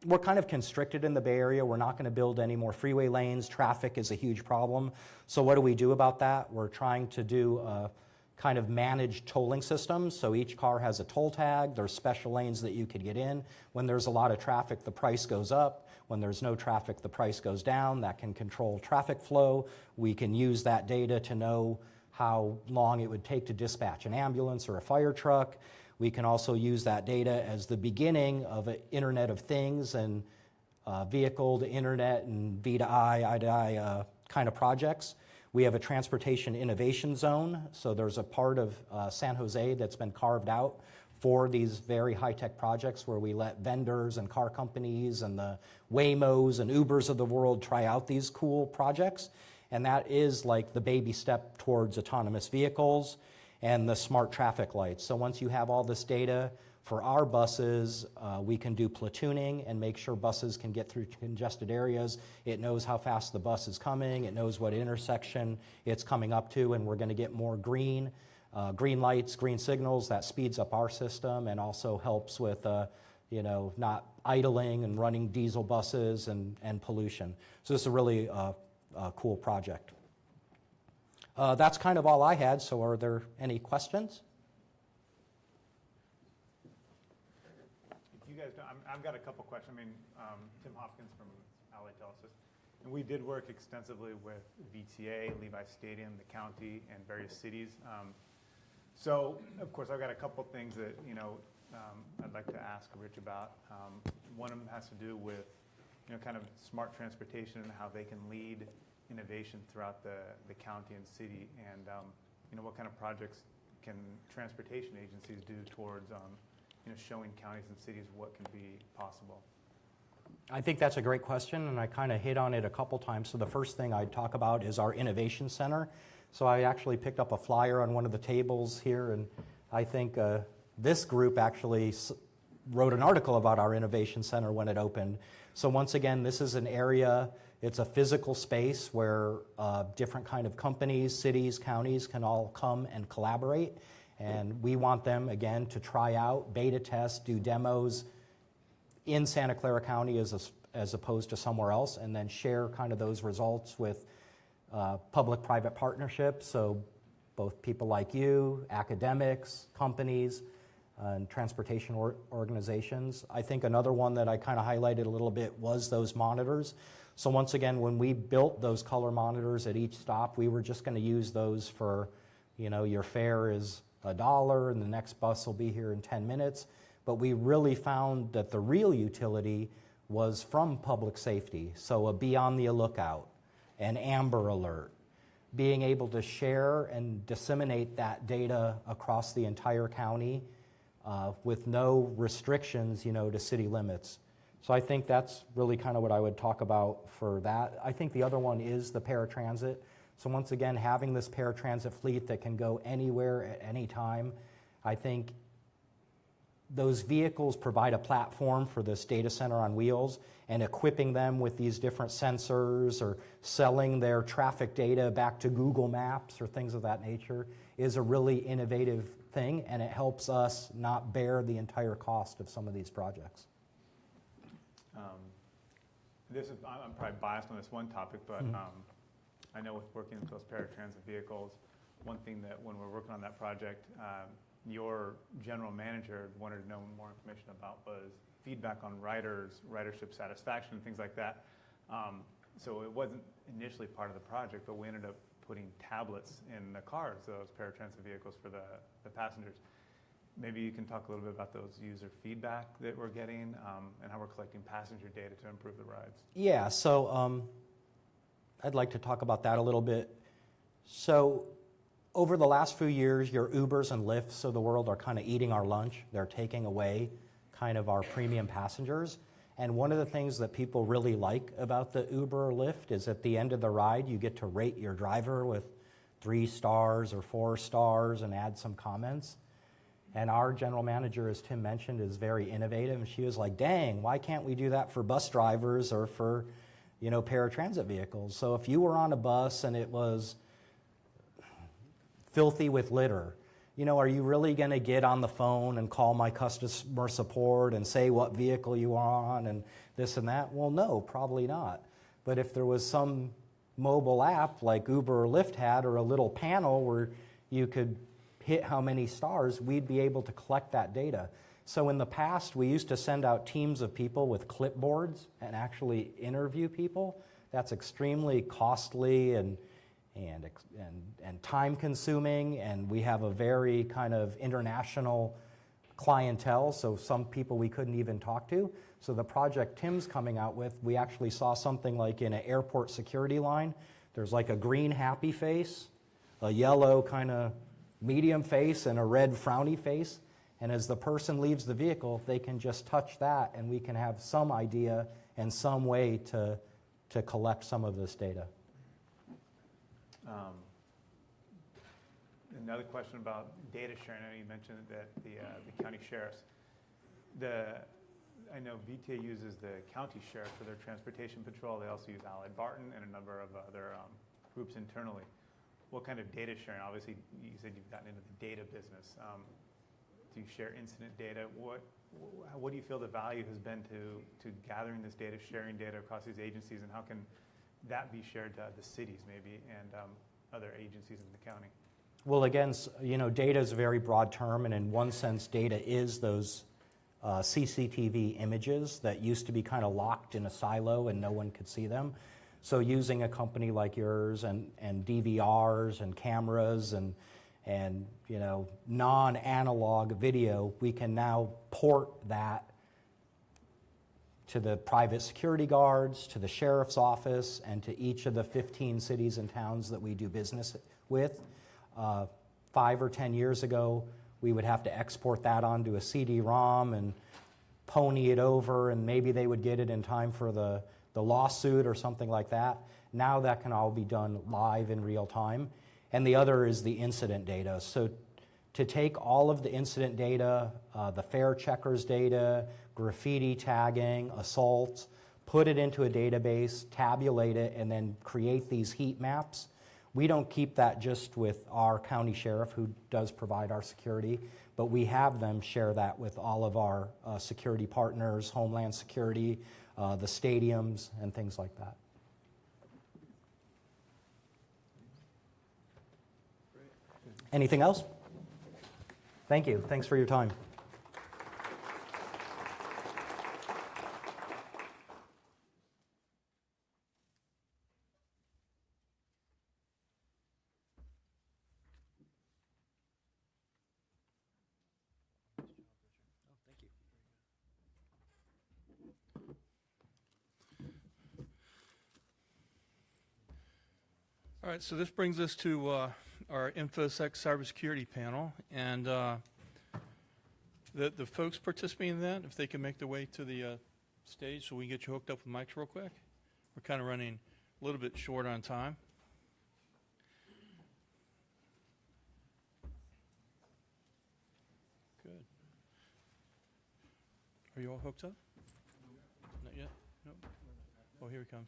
we're kind of constricted in the Bay Area. We're not going to build any more freeway lanes. Traffic is a huge problem. So what do we do about that? We're trying to do kind of managed tolling systems. So each car has a toll tag. There's special lanes that you could get in. When there's a lot of traffic, the price goes up. When there's no traffic, the price goes down. That can control traffic flow. We can use that data to know how long it would take to dispatch an ambulance or a fire truck. We can also use that data as the beginning of an Internet of Things and vehicle to internet and V to I to I kind of projects. We have a transportation innovation zone, so there's a part of San Jose that's been carved out for these very high-tech projects where we let vendors and car companies and the Waymos and Ubers of the world try out these cool projects. And that is like the baby step towards autonomous vehicles and the smart traffic lights. So once you have all this data for our buses, we can do platooning and make sure buses can get through congested areas. It knows how fast the bus is coming. It knows what intersection it's coming up to, and we're going to get more green lights, green signals. That speeds up our system and also helps with not idling and running diesel buses and pollution. So this is a really cool project. That's kind of all I had, so are there any questions? You guys know, I've got a couple questions. Tim Hopkins from Allied Telesis. And we did work extensively with VTA, Levi Stadium, the county, and various cities. So, of course, I've got a couple things that, I'd like to ask Rich about. One of them has to do with, kind of smart transportation and how they can lead innovation throughout the county and city, and what kind of projects can transportation agencies do towards showing counties and cities what can be possible? I think that's a great question, and I kind of hit on it a couple times. So the first thing I'd talk about is our Innovation Center. So I actually picked up a flyer on one of the tables here, and I think this group actually wrote an article about our Innovation Center when it opened. So once again, this is an area, it's a physical space where different kind of companies, cities, counties can all come and collaborate. And we want them, again, to try out, beta test, do demos in Santa Clara County as opposed to somewhere else, and then share kind of those results with public-private partnerships. So both people like you, academics, companies, and transportation organizations. I think another one that I kind of highlighted a little bit was those monitors. So once again, when we built those color monitors at each stop, we were just going to use those for, your fare is $1 and the next bus will be here in 10 minutes. But we really found that the real utility was from public safety. So a be on the lookout, an Amber Alert, being able to share and disseminate that data across the entire county with no restrictions, to city limits. So I think that's really kind of what I would talk about for that. I think the other one is the paratransit. So once again, having this paratransit fleet that can go anywhere at any time, I think those vehicles provide a platform for this data center on wheels, and equipping them with these different sensors or selling their traffic data back to Google Maps or things of that nature is a really innovative thing, and it helps us not bear the entire cost of some of these projects. I'm probably biased on this one topic, but I know with working with those paratransit vehicles, one thing that when we're working on that project, your general manager wanted to know more information about was feedback on riders, ridership satisfaction, things like that. So it wasn't initially part of the project, but we ended up putting tablets in the cars, those paratransit vehicles for the passengers. Maybe you can talk a little bit about those user feedback that we're getting and how we're collecting passenger data to improve the rides. Yeah, so I'd like to talk about that a little bit. So over the last few years, your Ubers and Lyfts of the world are kind of eating our lunch. They're taking away kind of our premium passengers. And one of the things that people really like about the Uber or Lyft is at the end of the ride, you get to rate your driver with 3 stars or 4 stars and add some comments. And our general manager, as Tim mentioned, is very innovative. And she was like, dang, why can't we do that for bus drivers or for, paratransit vehicles? So if you were on a bus and it was filthy with litter, are you really going to get on the phone and call my customer support and say what vehicle you are on and this and that? Well, no, probably not. But if there was some mobile app like Uber or Lyft had, or a little panel where you could hit how many stars, we'd be able to collect that data. So in the past, we used to send out teams of people with clipboards and actually interview people. That's extremely costly and time-consuming, and we have a very kind of international clientele, so some people we couldn't even talk to. So the project Tim's coming out with, we actually saw something like in an airport security line, there's like a green happy face, a yellow kind of medium face, and a red frowny face. And as the person leaves the vehicle, they can just touch that, and we can have some idea and some way to collect some of this data. Another question about data sharing. I know you mentioned that the county sheriffs. I know VTA uses the county sheriff for their transportation patrol. They also use Allied Barton and a number of other groups internally. What kind of data sharing? Obviously, you said you've gotten into the data business. Do you share incident data? What do you feel the value has been to gathering this data, sharing data across these agencies, and how can that be shared to the cities maybe and other agencies in the county? Well, again, data is a very broad term, and in one sense, data is those CCTV images that used to be kind of locked in a silo and no one could see them. So using a company like yours and DVRs and cameras and non-analog video, we can now port that to the private security guards, to the sheriff's office, and to each of the 15 cities and towns that we do business with. 5 or 10 years ago, we would have to export that onto a CD-ROM and pony it over, and maybe they would get it in time for the lawsuit or something like that. Now that can all be done live in real time. And the other is the incident data. So to take all of the incident data, the fare checkers data, graffiti tagging, assaults, put it into a database, tabulate it, and then create these heat maps. We don't keep that just with our county sheriff who does provide our security, but we have them share that with all of our security partners, Homeland Security, the stadiums, and things like that. Anything else? Thank you. Thanks for your time. All right, so this brings us to our InfoSec cybersecurity panel, and the folks participating in that, if they can make their way to the stage so we can get you hooked up with mics real quick. We're kind of running a little bit short on time. Good. Are you all hooked up? Not yet? Nope. Oh, here he comes.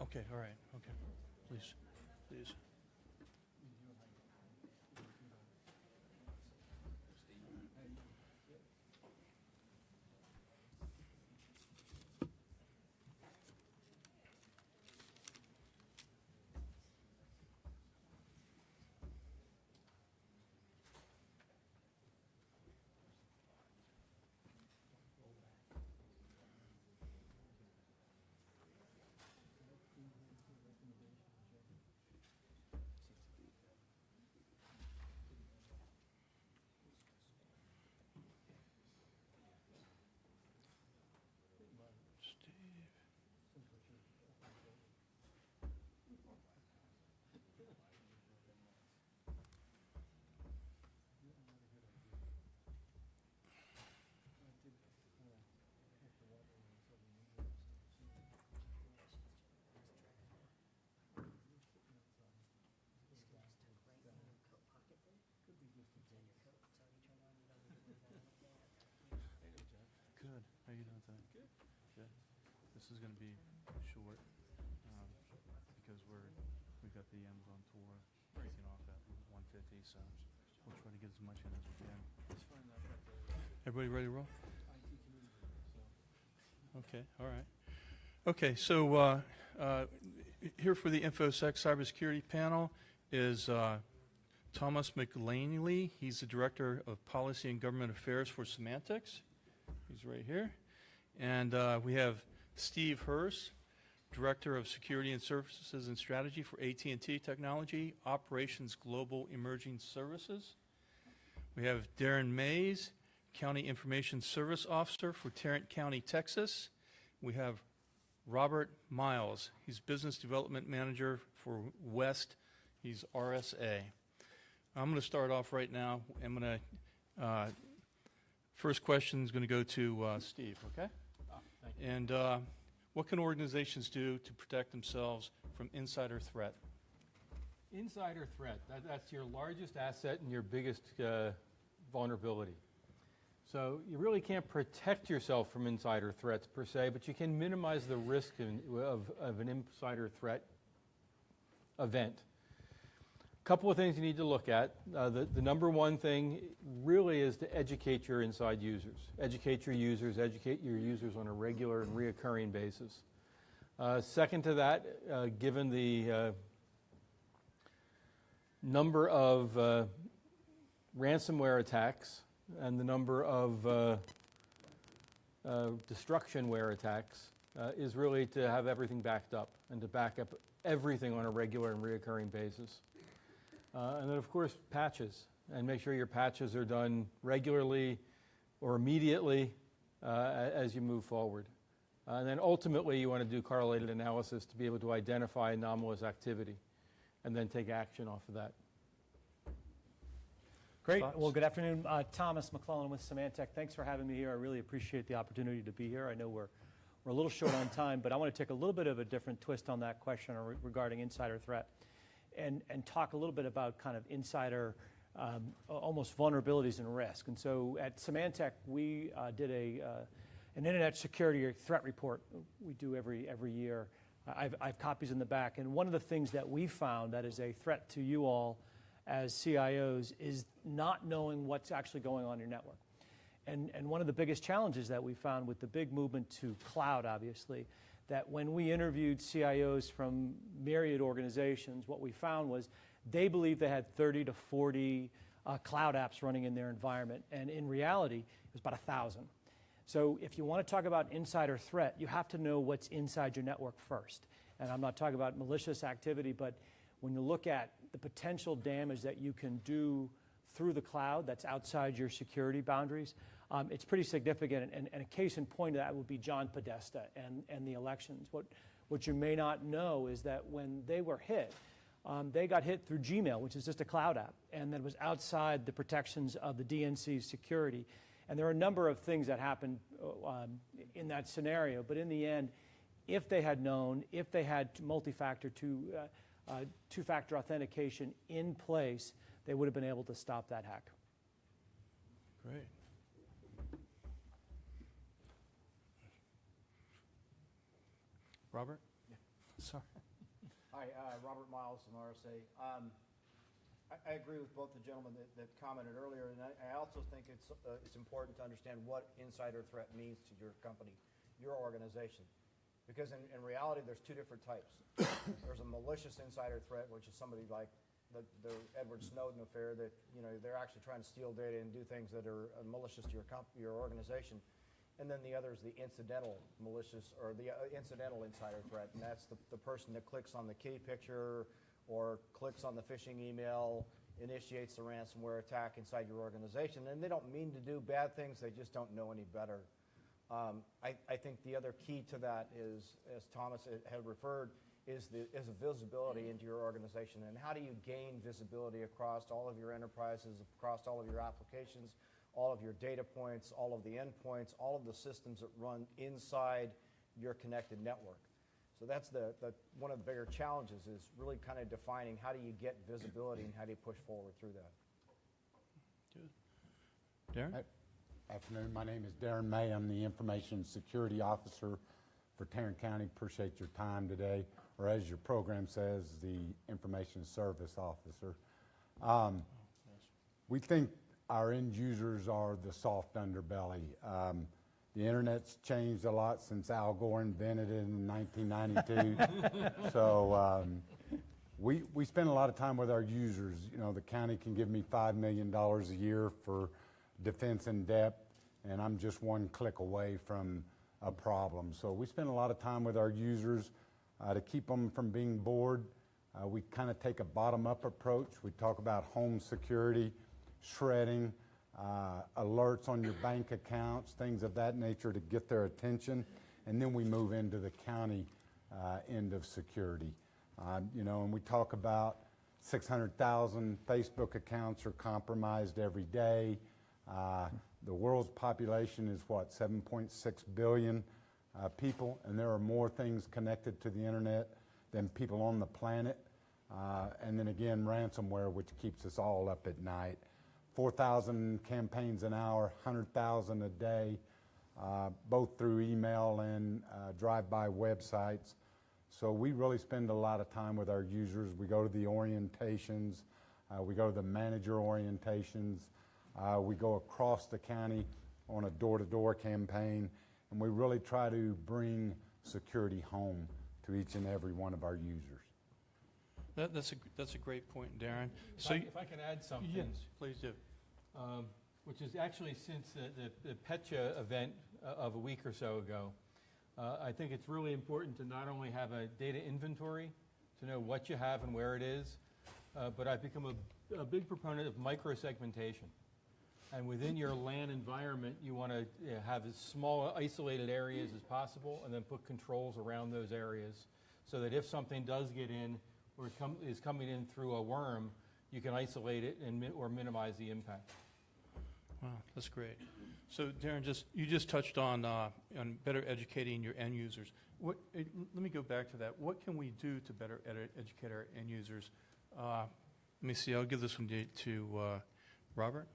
Okay, all right, okay. Please, please. Good. How are you doing today? Good. Good. This is going to be short because we've got the Amazon tour breaking off at 1:50, so we'll try to get as much in as we can. Everybody ready to roll? Okay. All right. Okay. So here for the InfoSec cybersecurity panel is Thomas McLaney. He's the Director of Policy and Government Affairs for Semantics. He's right here. And we have Steve Hurst, Director of Security and Services and Strategy for AT&T Technology, Operations Global Emerging Services. We have Darren Mays, County Information Service Officer for Tarrant County, Texas. We have Robert Miles. He's Business Development Manager for West He's RSA. I'm going to start off right now. I'm going to, first question is going to go to Steve, okay? Thank you. And what can organizations do to protect themselves from insider threat? Insider threat, that's your largest asset and your biggest vulnerability. So you really can't protect yourself from insider threats per se, but you can minimize the risk of an insider threat event. A couple of things you need to look at. The number one thing really is to educate your inside users. Educate your users on a regular and reoccurring basis. Second to that, given the number of ransomware attacks and the number of destructionware attacks, is really to have everything backed up and to back up everything on a regular and reoccurring basis. And then, of course, patches, and make sure your patches are done regularly or immediately as you move forward. And then ultimately, you want to do correlated analysis to be able to identify anomalous activity and then take action off of that. Great. Well, good afternoon. Thomas McClellan with Symantec. Thanks for having me here. I really appreciate the opportunity to be here. I know we're a little short on time, but I want to take a little bit of a different twist on that question regarding insider threat and talk a little bit about kind of insider almost vulnerabilities and risk. And so at Symantec, we did an internet security threat report we do every year. I have copies in the back. And one of the things that we found that is a threat to you all as CIOs is not knowing what's actually going on in your network. And one of the biggest challenges that we found with the big movement to cloud, obviously, that when we interviewed CIOs from myriad organizations, what we found was they believed they had 30 to 40 cloud apps running in their environment. And in reality, it was about 1,000. So if you want to talk about insider threat, you have to know what's inside your network first. And I'm not talking about malicious activity, but when you look at the potential damage that you can do through the cloud that's outside your security boundaries, it's pretty significant. And a case in point of that would be John Podesta and the elections. What you may not know is that when they were hit, they got hit through Gmail, which is just a cloud app, and that was outside the protections of the DNC's security. And there are a number of things that happened in that scenario, but in the end, if they had known, if they had multi-factor two-factor authentication in place, they would have been able to stop that hack. Great. Robert? Yeah. Sorry. Hi, Robert Miles from RSA. I agree with both the gentlemen that commented earlier, and I also think it's important to understand what insider threat means to your company, your organization. Because in reality, there's two different types. There's a malicious insider threat, which is somebody like the Edward Snowden affair that they're actually trying to steal data and do things that are malicious to your organization. And then the other is the incidental malicious or the incidental insider threat, and that's the person that clicks on the kitty picture or clicks on the phishing email, initiates the ransomware attack inside your organization, and they don't mean to do bad things, they just don't know any better. I think the other key to that is, as Thomas had referred, is a visibility into your organization, and how do you gain visibility across all of your enterprises, across all of your applications, all of your data points, all of the endpoints, all of the systems that run inside your connected network. So that's one of the bigger challenges is really kind of defining how do you get visibility and how do you push forward through that. Good. Darren? Afternoon. My name is Darren May. I'm the Information Security Officer for Tarrant County. Appreciate your time today, or as your program says, the Information Service Officer. We think our end users are the soft underbelly. The internet's changed a lot since Al Gore invented it in 1992. So we spend a lot of time with our users. The county can give me $5 million a year for defense in depth, and I'm just one click away from a problem. So we spend a lot of time with our users to keep them from being bored. We kind of take a bottom-up approach. We talk about home security, shredding, alerts on your bank accounts, things of that nature to get their attention, and then we move into the county end of security. And we talk about 600,000 Facebook accounts are compromised every day. The world's population is what, 7.6 billion people, and there are more things connected to the internet than people on the planet. And then again, ransomware, which keeps us all up at night. 4,000 campaigns an hour, 100,000 a day, both through email and drive-by websites. So we really spend a lot of time with our users. We go to the orientations, we go to the manager orientations, we go across the county on a door-to-door campaign, and we really try to bring security home to each and every one of our users. That's a great point, Darren. If I can add something. Yes, please do. Which is actually since the Petya event of a week or so ago, I think it's really important to not only have a data inventory, to know what you have and where it is, but I've become a big proponent of micro-segmentation. And within your LAN environment, you want to have as small isolated areas as possible and then put controls around those areas so that if something does get in or is coming in through a worm, you can isolate it or minimize the impact. Wow, that's great. So, Darren, you just touched on better educating your end users. Let me go back to that. What can we do to better educate our end users? Let me see. I'll give this one to Robert.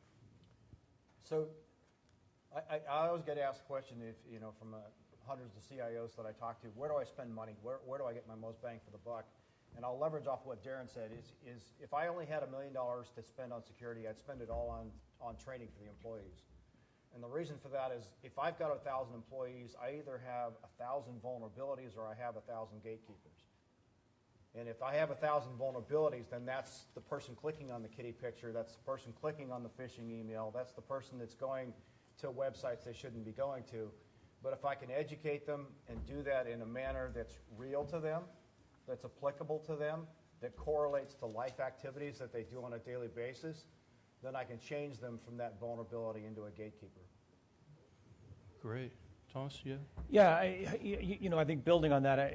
So I always get asked the question, if from hundreds of CIOs that I talk to, where do I spend money? Where do I get my most bang for the buck? And I'll leverage off what Darren said, is if I only had $1 million to spend on security, I'd spend it all on training for the employees. And the reason for that is if I've got 1,000 employees, I either have 1,000 vulnerabilities or I have 1,000 gatekeepers. And if I have 1,000 vulnerabilities, then that's the person clicking on the kitty picture, that's the person clicking on the phishing email, that's the person that's going to websites they shouldn't be going to. But if I can educate them and do that in a manner that's real to them, that's applicable to them, that correlates to life activities that they do on a daily basis, then I can change them from that vulnerability into a gatekeeper. Great. Thomas, yeah? Yeah, I think building on that,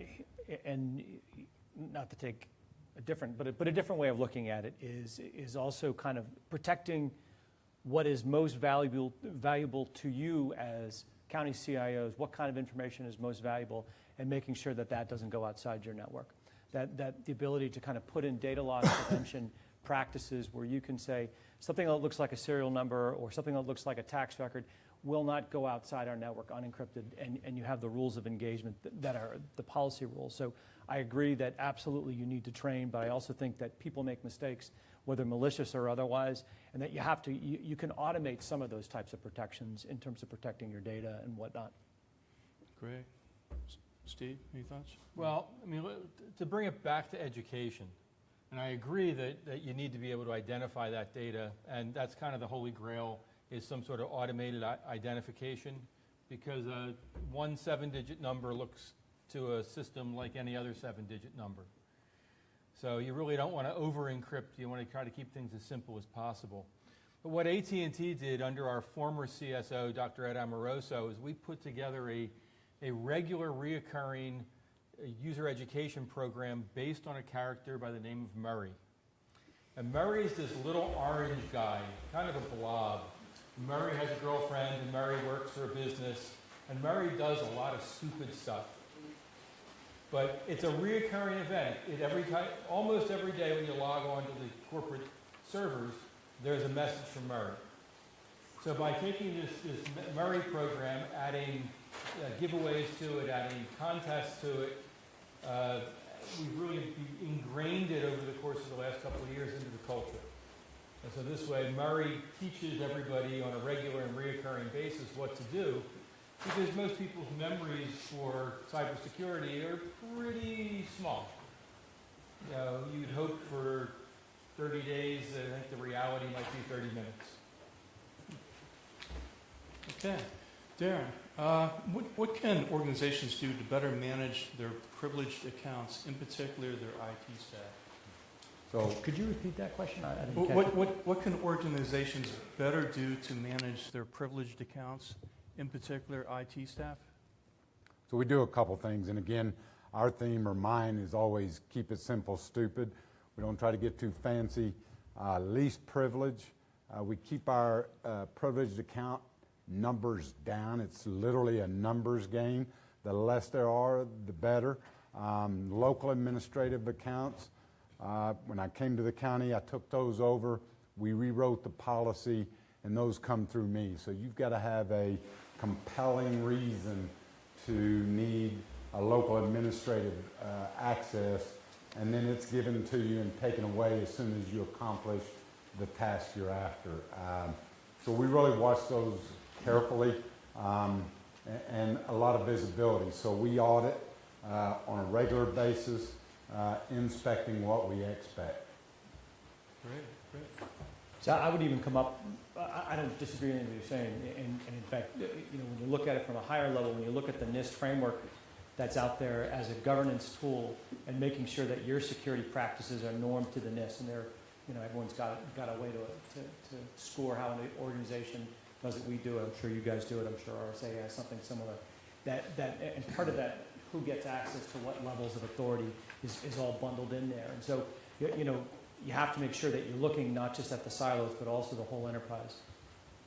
and not to take a different, but a different way of looking at it is also kind of protecting what is most valuable to you as county CIOs, what kind of information is most valuable, and making sure that that doesn't go outside your network. That the ability to kind of put in data loss prevention practices where you can say something that looks like a serial number or something that looks like a tax record will not go outside our network unencrypted, and you have the rules of engagement that are the policy rules. So I agree that absolutely you need to train, but I also think that people make mistakes, whether malicious or otherwise, and that you can automate some of those types of protections in terms of protecting your data and whatnot. Great. Steve, any thoughts? Well, I mean, to bring it back to education, and I agree that you need to be able to identify that data, and that's kind of the holy grail, is some sort of automated identification, because one 7-digit number looks to a system like any other 7-digit number. So you really don't want to over-encrypt. You want to try to keep things as simple as possible. But what AT&T did under our former CSO, Dr. Ed Amoroso, is we put together a regular, reoccurring user education program based on a character by the name of Murray. And Murray is this little orange guy, kind of a blob. Murray has a girlfriend, and Murray works for a business, and Murray does a lot of stupid stuff. But it's a reoccurring event. Almost every day when you log on to the corporate servers, there's a message from Murray. So by taking this Murray program, adding giveaways to it, adding contests to it, we've really ingrained it over the course of the last couple of years into the culture. And so this way, Murray teaches everybody on a regular and reoccurring basis what to do, because most people's memories for cybersecurity are pretty small. You'd hope for 30 days, I think the reality might be 30 minutes. Okay. Darren, what can organizations do to better manage their privileged accounts, in particular their IT staff? So Could you repeat that question? I didn't catch it. What can organizations better do to manage their privileged accounts, in particular IT staff? we do a couple things, and again, our theme or mine is always keep it simple, stupid. We don't try to get too fancy. Least privilege. We keep our privileged account numbers down. It's literally a numbers game. The less there are, the better. Local administrative accounts. When I came to the county, I took those over. We rewrote the policy, and those come through me. So you've got to have a compelling reason to need a local administrative access, and then it's given to you and taken away as soon as you accomplish the task you're after. So we really watch those carefully, and a lot of visibility. So we audit on a regular basis, inspecting what we expect. Great. So I would even come up, I don't disagree with anything you're saying, and in fact, when you look at it from a higher level, when you look at the NIST framework that's out there as a governance tool and making sure that your security practices are normed to the NIST, and they're, everyone's got a way to score how an organization does it. We do it, I'm sure you guys do it, I'm sure RSA has something similar. And part of that, who gets access to what levels of authority is all bundled in there. And so, you have to make sure that you're looking not just at the silos, but also the whole enterprise.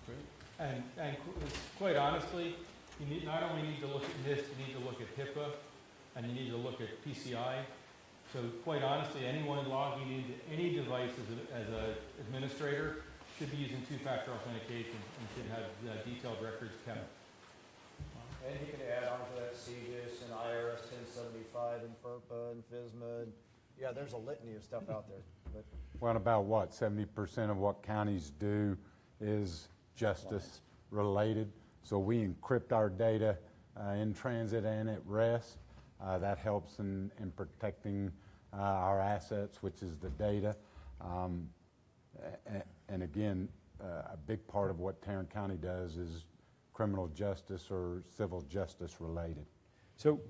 Great. And quite honestly, you not only need to look at NIST, you need to look at HIPAA, and you need to look at PCI. So quite honestly, anyone logging into any device as an administrator should be using two-factor authentication and should have detailed records kept. And you can add on to that CGIS and IRS 1075 and FERPA and FSMA. And yeah, there's a litany of stuff out there. But Well, about what, 70% of what counties do is justice related. So we encrypt our data in transit and at rest. That helps in protecting our assets, which is the data. And again, a big part of what Tarrant County does is criminal justice or civil justice related. So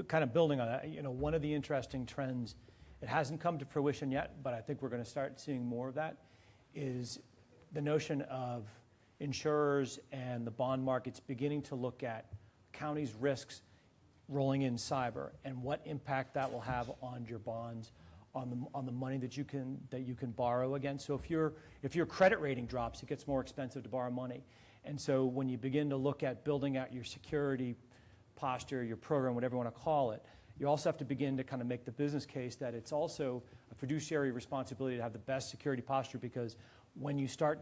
kind of building on that, one of the interesting trends, it hasn't come to fruition yet, but I think we're going to start seeing more of that, is the notion of insurers and the bond markets beginning to look at counties' risks rolling in cyber and what impact that will have on your bonds, on the money that you can borrow against. So if your credit rating drops, it gets more expensive to borrow money. And so when you begin to look at building out your security posture, your program, whatever you want to call it, you also have to begin to kind of make the business case that it's also a fiduciary responsibility to have the best security posture, because when you start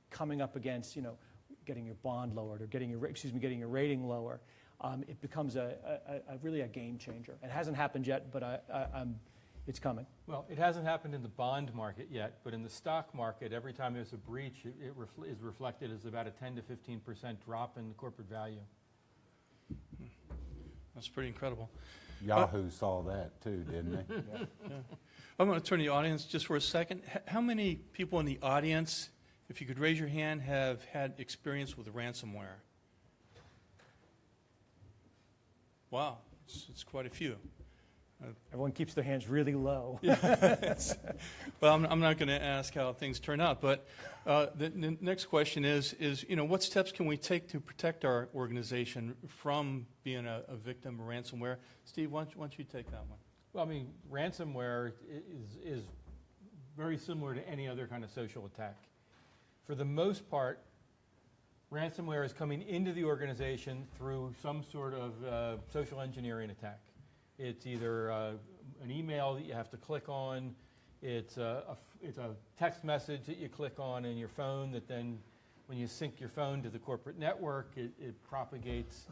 coming up against, getting your bond lowered or getting your rating lower, it becomes really a game changer. It hasn't happened yet, but it's coming. Well, it hasn't happened in the bond market yet, but in the stock market, every time there's a breach, it is reflected as about a 10 to 15% drop in the corporate value. That's pretty incredible. Yahoo saw that too, didn't they? Yeah. I'm going to turn to the audience just for a second. How many people in the audience, if you could raise your hand, have had experience with ransomware? Wow, it's quite a few. Everyone keeps their hands really low. Well, I'm not going to ask how things turn out, but the next question is what steps can we take to protect our organization from being a victim of ransomware? Steve, why don't you take that one? Well, I mean, ransomware is very similar to any other kind of social attack. For the most part, ransomware is coming into the organization through some sort of social engineering attack. It's either an email that you have to click on, it's a text message that you click on in your phone that then, when you sync your phone to the corporate network, it propagates.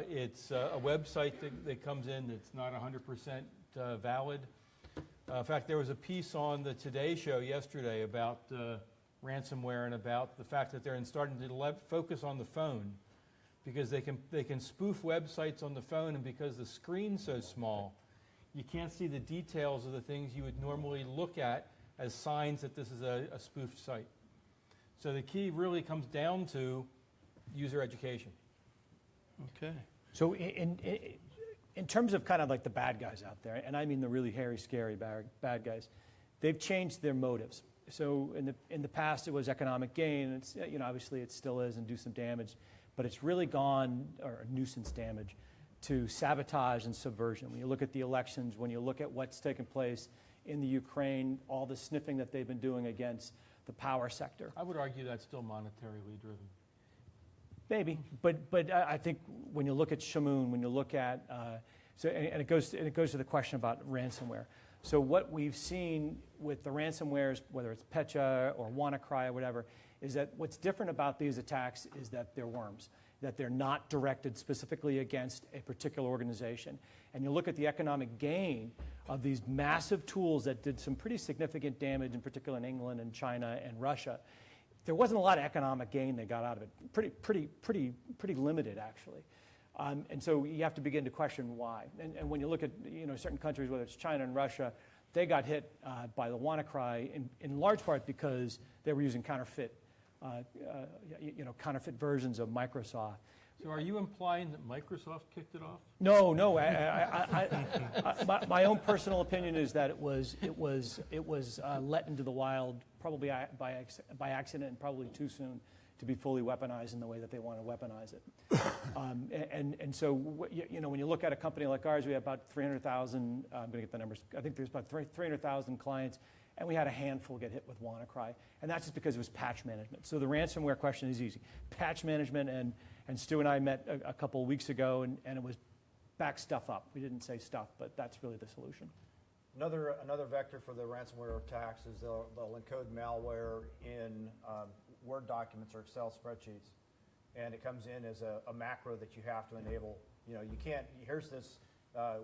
It's a website that comes in that's not 100% valid. In fact, there was a piece on the Today Show yesterday about ransomware and about the fact that they're starting to focus on the phone, because they can spoof websites on the phone, and because the screen's so small, you can't see the details of the things you would normally look at as signs that this is a spoofed site. So the key really comes down to user education. Okay. So in terms of kind of like the bad guys out there, and I mean the really hairy, scary bad guys, they've changed their motives. So in the past, it was economic gain. It's, obviously it still is, and do some damage. But it's really gone, or nuisance damage, to sabotage and subversion. When you look at the elections, when you look at what's taken place in the Ukraine, all the sniffing that they've been doing against the power sector. I would argue that's still monetarily driven. Maybe, but I think when you look at Shamoon, when you look at it goes to the question about ransomware. So what we've seen with the ransomwares, whether it's Petya or WannaCry or whatever, is that what's different about these attacks is that they're worms, that they're not directed specifically against a particular organization. And you look at the economic gain of these massive tools that did some pretty significant damage, in particular in England and China and Russia. There wasn't a lot of economic gain they got out of it. Pretty limited, actually. And so you have to begin to question why. And when you look at certain countries, whether it's China and Russia, they got hit by the WannaCry in large part because they were using counterfeit versions of Microsoft. So are you implying that Microsoft kicked it off? No. My own personal opinion is that it was let into the wild, probably by accident and probably too soon to be fully weaponized in the way that they want to weaponize it. And so when you look at a company like ours, we have about 300,000. I'm going to get the numbers. I think there's about 300,000 clients. And we had a handful get hit with WannaCry. And that's just because it was patch management. So the ransomware question is easy. Patch management, and Stu and I met a couple of weeks ago, and it was back stuff up. We didn't say stuff, but that's really the solution. Another vector for the ransomware attacks is they'll encode malware in Word documents or Excel spreadsheets. And it comes in as a macro that you have to enable. You can't, here's this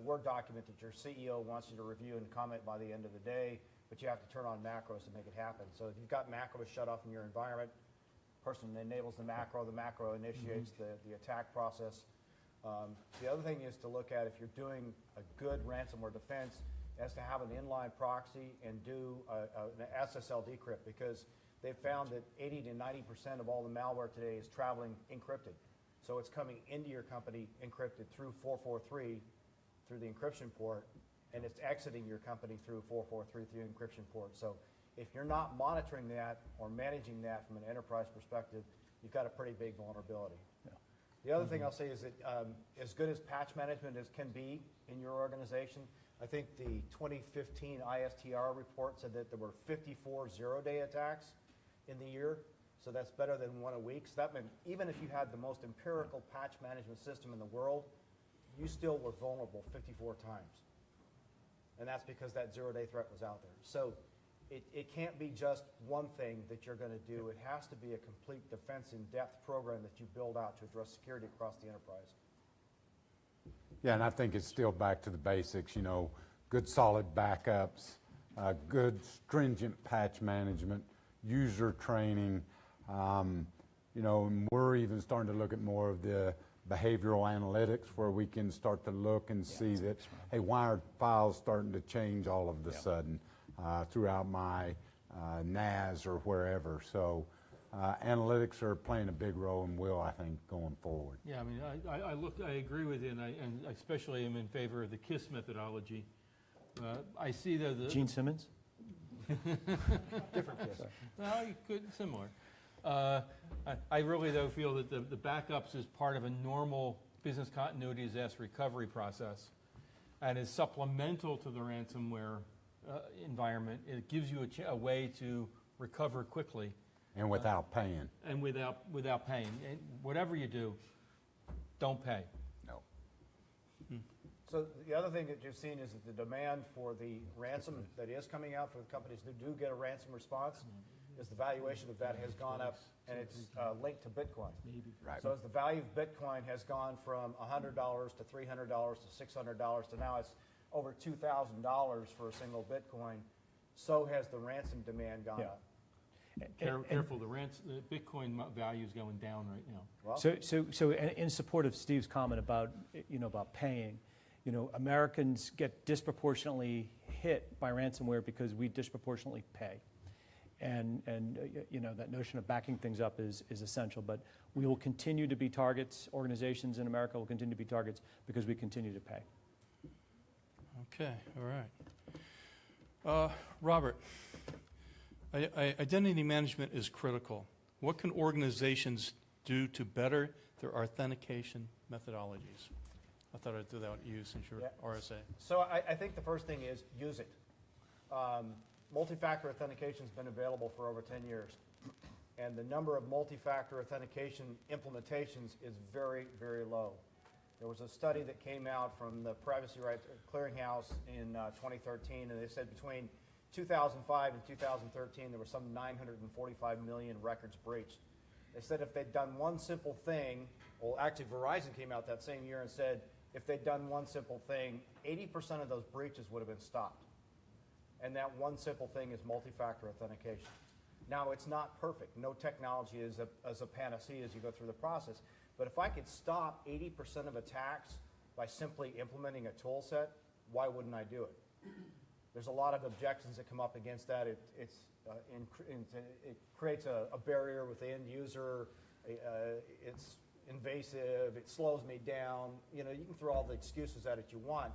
Word document that your CEO wants you to review and comment by the end of the day, but you have to turn on macros to make it happen. So if you've got macros shut off in your environment, person enables the macro initiates the attack process. The other thing is to look at, if you're doing a good ransomware defense, is to have an inline proxy and do an SSL decrypt, because they've found that 80 to 90% of all the malware today is traveling encrypted. So it's coming into your company encrypted through 443 through the encryption port, and it's exiting your company through 443 through the encryption port. So if you're not monitoring that or managing that from an enterprise perspective, you've got a pretty big vulnerability. Yeah. The other thing I'll say is that as good as patch management as can be in your organization, I think the 2015 ISTR report said that there were 54 zero-day attacks in the year. So that's better than one a week. So that meant even if you had the most empirical patch management system in the world, you still were vulnerable 54 times. And that's because that zero-day threat was out there. So it can't be just one thing that you're going to do. It has to be a complete defense in-depth program that you build out to address security across the enterprise. Yeah, and I think it's still back to the basics, good solid backups, good stringent patch management, user training. And we're even starting to look at more of the behavioral analytics where we can start to look and see that, hey, why are files starting to change all of a sudden throughout my NAS or wherever. So analytics are playing a big role and will, I think, going forward. Yeah, I agree with you, and I especially am in favor of the KISS methodology. I see the Gene Simmons? Different KISS. Well, you could, similar. I really, though, feel that the backups is part of a normal business continuity disaster recovery process and is supplemental to the ransomware environment. It gives you a way to recover quickly. And without paying. And without paying. And whatever you do, don't pay. No. So the other thing that you've seen is that the demand for the ransom that is coming out for the companies that do get a ransom response is the valuation of that has gone up, and it's linked to Bitcoin. Right. So as the value of Bitcoin has gone from $100 to $300 to $600 to now it's over $2,000 for a single Bitcoin, so has the ransom demand gone up. Careful, the Bitcoin value is going down right now. Well, So in support of Steve's comment about paying, Americans get disproportionately hit by ransomware because we disproportionately pay. And that notion of backing things up is essential. But we will continue to be targets. Organizations in America will continue to be targets because we continue to pay. Okay, all right. Robert, identity management is critical. What can organizations do to better their authentication methodologies? I thought I'd do that with you since you're RSA. So I think the first thing is use it. multi-factor authentication has been available for over 10 years. And the number of multi-factor authentication implementations is very, very low. There was a study that came out from the Privacy Rights Clearinghouse in 2013, and they said between 2005 and 2013, there were some 945 million records breached. They said if they'd done one simple thing, well, actually Verizon came out that same year and said if they'd done one simple thing, 80% of those breaches would have been stopped. And that one simple thing is multi-factor authentication. Now, it's not perfect. No technology is a panacea as you go through the process. But if I could stop 80% of attacks by simply implementing a tool set, why wouldn't I do it? There's a lot of objections that come up against that. It creates a barrier with the end user. It's invasive. It slows me down. You know, you can throw all the excuses at it you want.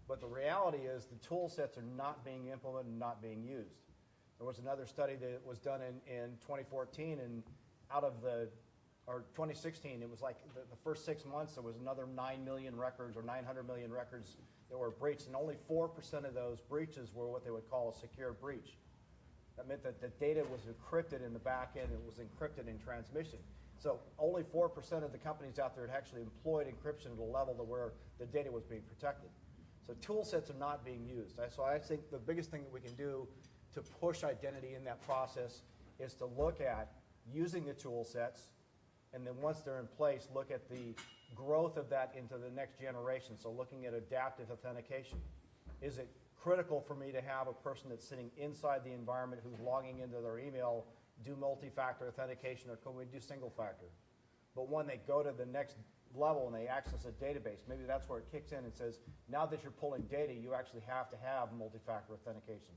But the reality is the tool sets are not being implemented and not being used. There was another study that was done in 2014, and or 2016, it was like the first 6 months, there was another 9 million records or 900 million records that were breached, and only 4% of those breaches were what they would call a secure breach. That meant that the data was encrypted in the back end and it was encrypted in transmission. So only 4% of the companies out there had actually employed encryption at a level to where the data was being protected. So tool sets are not being used. So I think the biggest thing that we can do to push identity in that process is to look at using the tool sets, and then once they're in place, look at the growth of that into the next generation. So looking at adaptive authentication. Is it critical for me to have a person that's sitting inside the environment who's logging into their email do multi-factor authentication, or can we do single factor? But when they go to the next level and they access a database, maybe that's where it kicks in and says, now that you're pulling data, you actually have to have multi-factor authentication.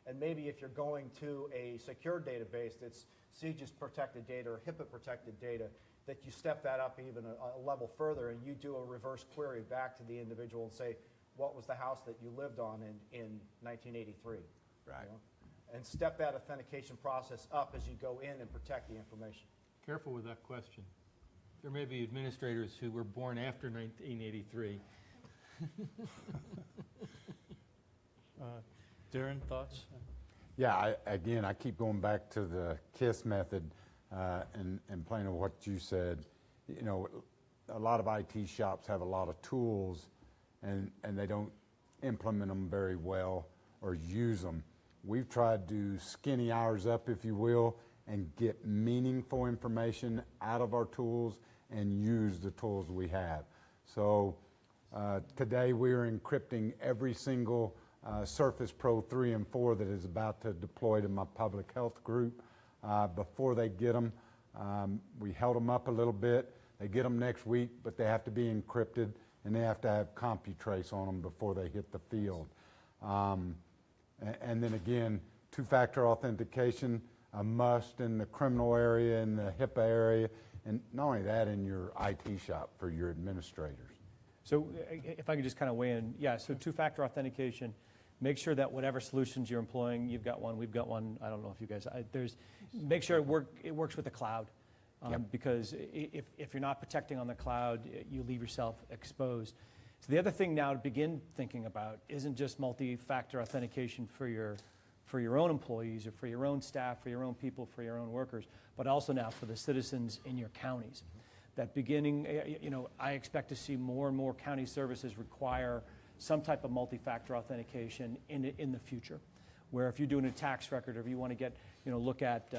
And maybe if you're going to a secure database that's CGIS protected data or HIPAA protected data, that you step that up even a level further and you do a reverse query back to the individual and say, what was the house that you lived on in 1983? Right. You know? And step that authentication process up as you go in and protect the information. Careful with that question. There may be administrators who were born after 1983. Darren, thoughts? Yeah, I keep going back to the KISS method and playing on what you said. You know, a lot of IT shops have a lot of tools and they don't implement them very well or use them. We've tried to skinny ours up, if you will, and get meaningful information out of our tools and use the tools we have. So today we're encrypting every single Surface Pro 3 and 4 that is about to deploy to my public health group. Before they get them, we held them up a little bit. They get them next week, but they have to be encrypted and they have to have CompuTrace on them before they hit the field. And then again, two-factor authentication, a must in the criminal area, in the HIPAA area, and not only that, in your IT shop for your administrators. So if I could just kind of weigh in, yeah, so two-factor authentication, make sure that whatever solutions you're employing, you've got one, we've got one, I don't know if you guys, make sure it works with the cloud. Because if you're not protecting on the cloud, you leave yourself exposed. So the other thing now to begin thinking about isn't just multi-factor authentication for your own employees or for your own staff, for your own people, for your own workers, but also now for the citizens in your counties. That beginning, you know, I expect to see more and more county services require some type of multi-factor authentication in the future, where if you're doing a tax record or if you want to get, you know, look at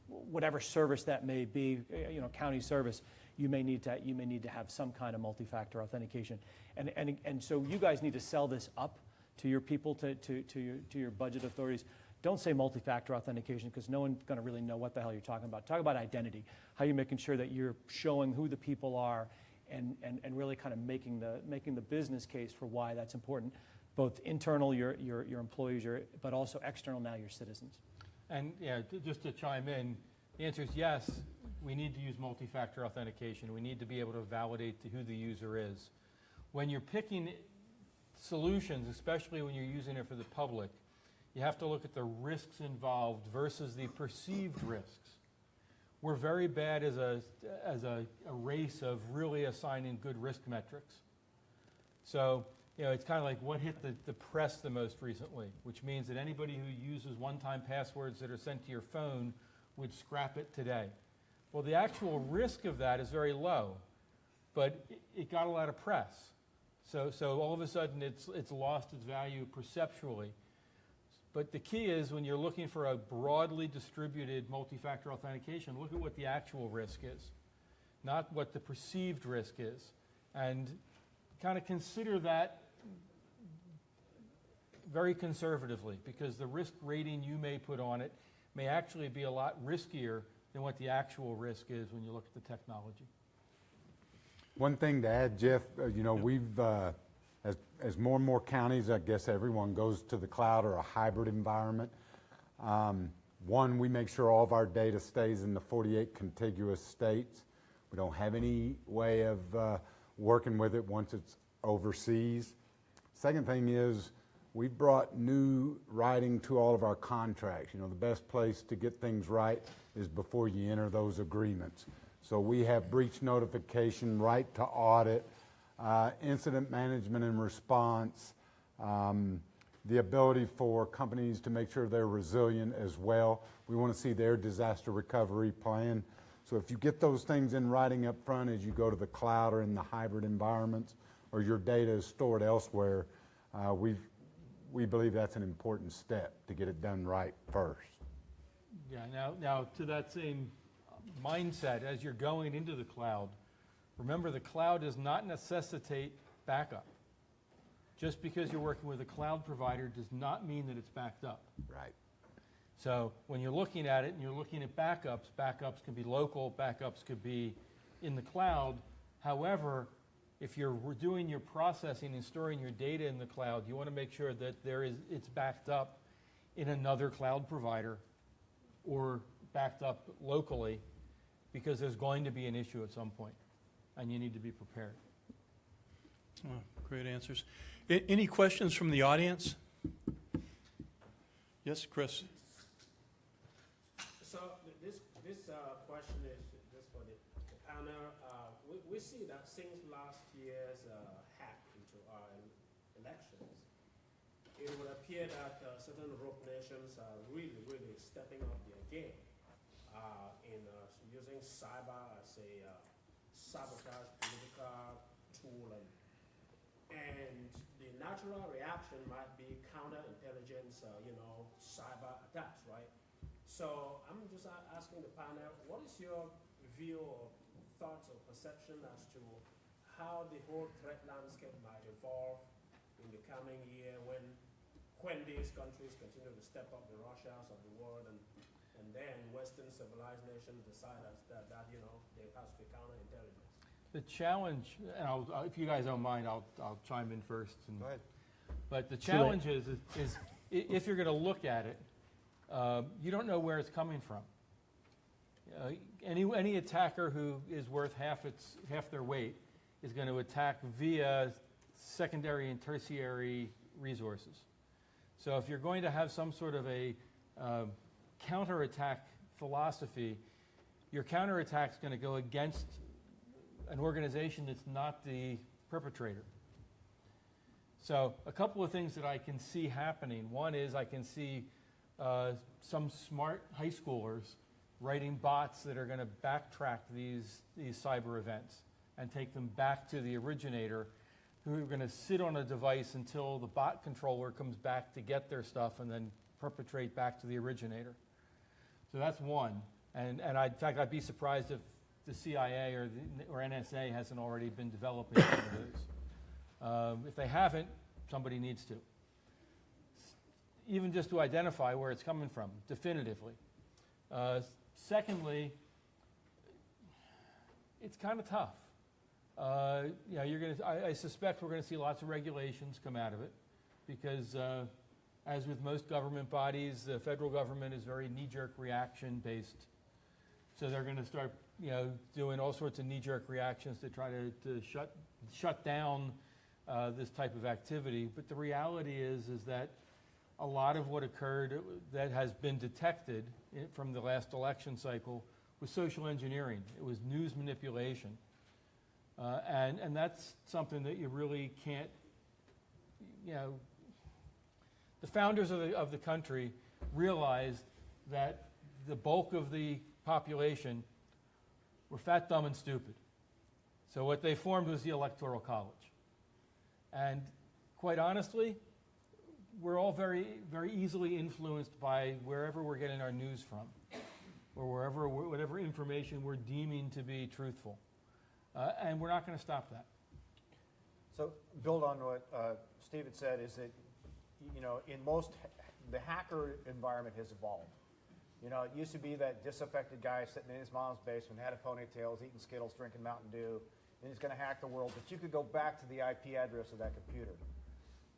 whatever service that may be, you know, county service, you may need to have some kind of multi-factor authentication, and so you guys need to sell this up to your people, to your budget authorities. Don't say multi-factor authentication because no one's going to really know what the hell you're talking about. Talk about identity. How you're making sure that you're showing who the people are, and really kind of making the business case for why that's important, both internal your employees, but also external now your citizens. And yeah, just to chime in, the answer is yes. We need to use multi-factor authentication. We need to be able to validate who the user is. When you're picking solutions, especially when you're using it for the public, you have to look at the risks involved versus the perceived risks. We're very bad as a race of really assigning good risk metrics. So, it's kind of like what hit the press the most recently, which means that anybody who uses one-time passwords that are sent to your phone would scrap it today. Well, the actual risk of that is very low, but it got a lot of press. So all of a sudden it's lost its value perceptually. But the key is when you're looking for a broadly distributed multi-factor authentication, look at what the actual risk is, not what the perceived risk is. And kind of consider that very conservatively, because the risk rating you may put on it may actually be a lot riskier than what the actual risk is when you look at the technology. One thing to add, Jeff, we've, as more and more counties, I guess everyone goes to the cloud or a hybrid environment. One, we make sure all of our data stays in the 48 contiguous states. We don't have any way of working with it once it's overseas. Second thing is we've brought new writing to all of our contracts. The best place to get things right is before you enter those agreements. So we have breach notification, right to audit, incident management and response, the ability for companies to make sure they're resilient as well. We want to see their disaster recovery plan. So if you get those things in writing up front as you go to the cloud or in the hybrid environments, or your data is stored elsewhere, we believe that's an important step to get it done right first. Yeah, now to that same mindset, as you're going into the cloud, remember the cloud does not necessitate backup. Just because you're working with a cloud provider does not mean that it's backed up. Right. So when you're looking at it and you're looking at backups can be local, backups could be in the cloud. However, if you're doing your processing and storing your data in the cloud, you want to make sure that it's backed up in another cloud provider or backed up locally, because there's going to be an issue at some point, and you need to be prepared. Oh, great answers. Any questions from the audience? Yes, Chris. So this question is just for the panel. We see that since last year's hack into our elections, it would appear that certain rogue nations are really stepping up their game in using cyber as a sabotage political tool, and the natural reaction might be counterintelligence, cyber attacks, right? So I'm just asking the panel, what is your view or thoughts or perception as to how the whole threat landscape might evolve in the coming year when these countries continue to step up the Russias of the world, and then Western civilized nations decide that there has to be counterintelligence? The challenge, and if you guys don't mind, I'll chime in first. Go ahead. But the challenge is if you're going to look at it, you don't know where it's coming from. Any attacker who is worth half their weight is going to attack via secondary and tertiary resources. So if you're going to have some sort of a counterattack philosophy, your counterattack is going to go against an organization that's not the perpetrator. So a couple of things that I can see happening. One is I can see some smart high schoolers writing bots that are going to backtrack these cyber events and take them back to the originator, who are going to sit on a device until the bot controller comes back to get their stuff and then perpetrate back to the originator. So that's one. And in fact, I'd be surprised if the CIA or NSA hasn't already been developing some of those. If they haven't, somebody needs to. Even just to identify where it's coming from, definitively. Secondly, it's kind of tough. I suspect we're going to see lots of regulations come out of it, because as with most government bodies, the federal government is very knee-jerk reaction based. So they're going to start, doing all sorts of knee-jerk reactions to try to shut down this type of activity. But the reality is that a lot of what occurred that has been detected from the last election cycle was social engineering. It was news manipulation. And that's something that you really can't the founders of the country realized that the bulk of the population were fat, dumb, and stupid. So what they formed was the Electoral College. And quite honestly, we're all very, very easily influenced by wherever we're getting our news from, or whatever information we're deeming to be truthful. And we're not going to stop that. So build on what Steve had said is that, the hacker environment has evolved. It used to be that disaffected guy sitting in his mom's basement, had a ponytail, was eating Skittles, drinking Mountain Dew, and he's going to hack the world. But you could go back to the IP address of that computer.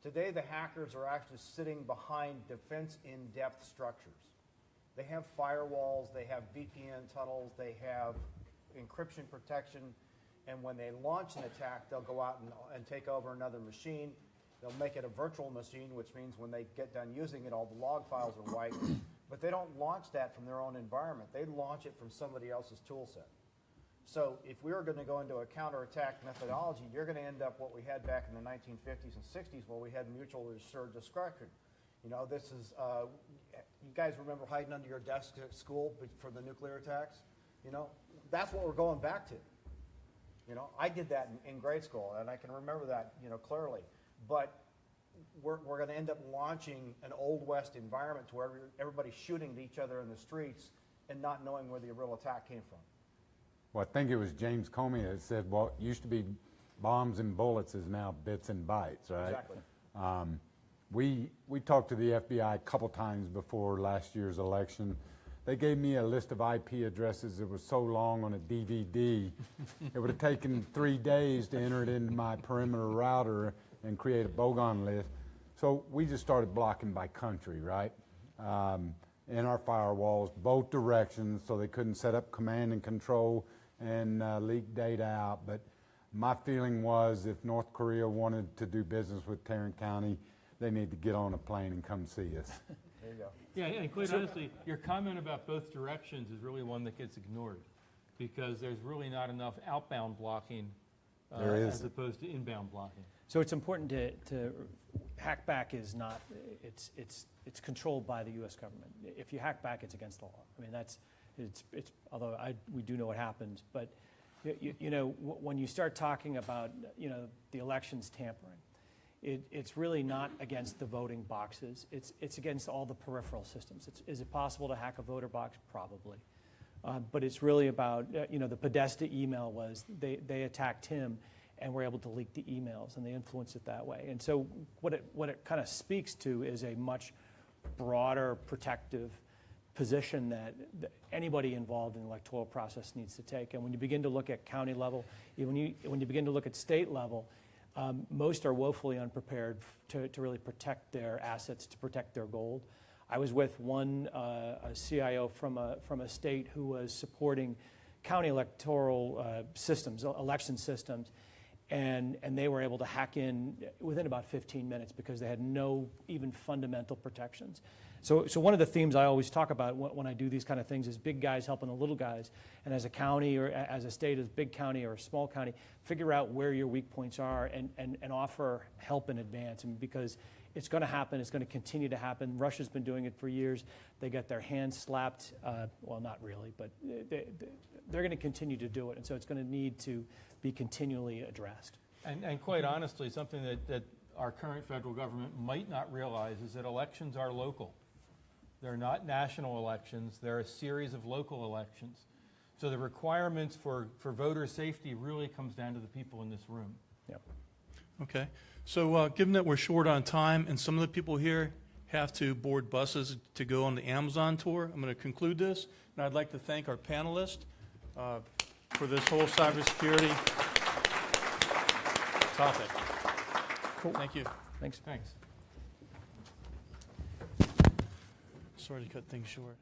Today, the hackers are actually sitting behind defense in-depth structures. They have firewalls, they have VPN tunnels, they have encryption protection, and when they launch an attack, they'll go out and take over another machine. They'll make it a virtual machine, which means when they get done using it, all the log files are wiped. But they don't launch that from their own environment. They launch it from somebody else's tool set. So if we were going to go into a counterattack methodology, you're going to end up what we had back in the 1950s and 60s, where we had mutual assured destruction. This is, you guys remember hiding under your desk at school for the nuclear attacks? That's what we're going back to. I did that in grade school, and I can remember that, clearly. But we're going to end up launching an Old West environment to where everybody's shooting at each other in the streets and not knowing where the real attack came from. Well, I think it was James Comey that said what used to be bombs and bullets is now bits and bytes, right? Exactly. We talked to the FBI a couple times before last year's election. They gave me a list of IP addresses that was so long on a DVD, it would have taken 3 days to enter it into my perimeter router and create a bogon list. So we just started blocking by country, right? In our firewalls, both directions, so they couldn't set up command and control and leak data out. But my feeling was if North Korea wanted to do business with Tarrant County, they need to get on a plane and come see us. There you go. Yeah, and quite honestly, your comment about both directions is really one that gets ignored, because there's really not enough outbound blocking as opposed to inbound blocking. So it's important to hack back is not, it's controlled by the U.S. government. If you hack back, it's against the law. I mean, although we do know what happens, but when you start talking about the elections tampering, it's really not against the voting boxes. It's against all the peripheral systems. Is it possible to hack a voter box? Probably. But it's really about, the Podesta email was they attacked him and were able to leak the emails, and they influenced it that way. And so what it kind of speaks to is a much broader protective position that anybody involved in the electoral process needs to take. And when you begin to look at county level, when you begin to look at state level, most are woefully unprepared to really protect their assets, to protect their gold. I was with one a CIO from a state who was supporting county electoral systems, election systems, and they were able to hack in within about 15 minutes because they had no even fundamental protections. So one of the themes I always talk about when I do these kind of things is big guys helping the little guys. And as a county or as a state, as a big county or a small county, figure out where your weak points are and offer help in advance. And because it's going to happen, it's going to continue to happen. Russia's been doing it for years. They got their hands slapped. Well, not really, but they're going to continue to do it. And so it's going to need to be continually addressed. And quite honestly, something that our current federal government might not realize is that elections are local. They're not national elections. They're a series of local elections. So the requirements for voter safety really comes down to the people in this room. Yep. Okay. So given that we're short on time and some of the people here have to board buses to go on the Amazon tour, I'm going to conclude this. And I'd like to thank our panelists for this whole cybersecurity topic. Cool. Thank you. Thanks. Thanks. Sorry to cut things short.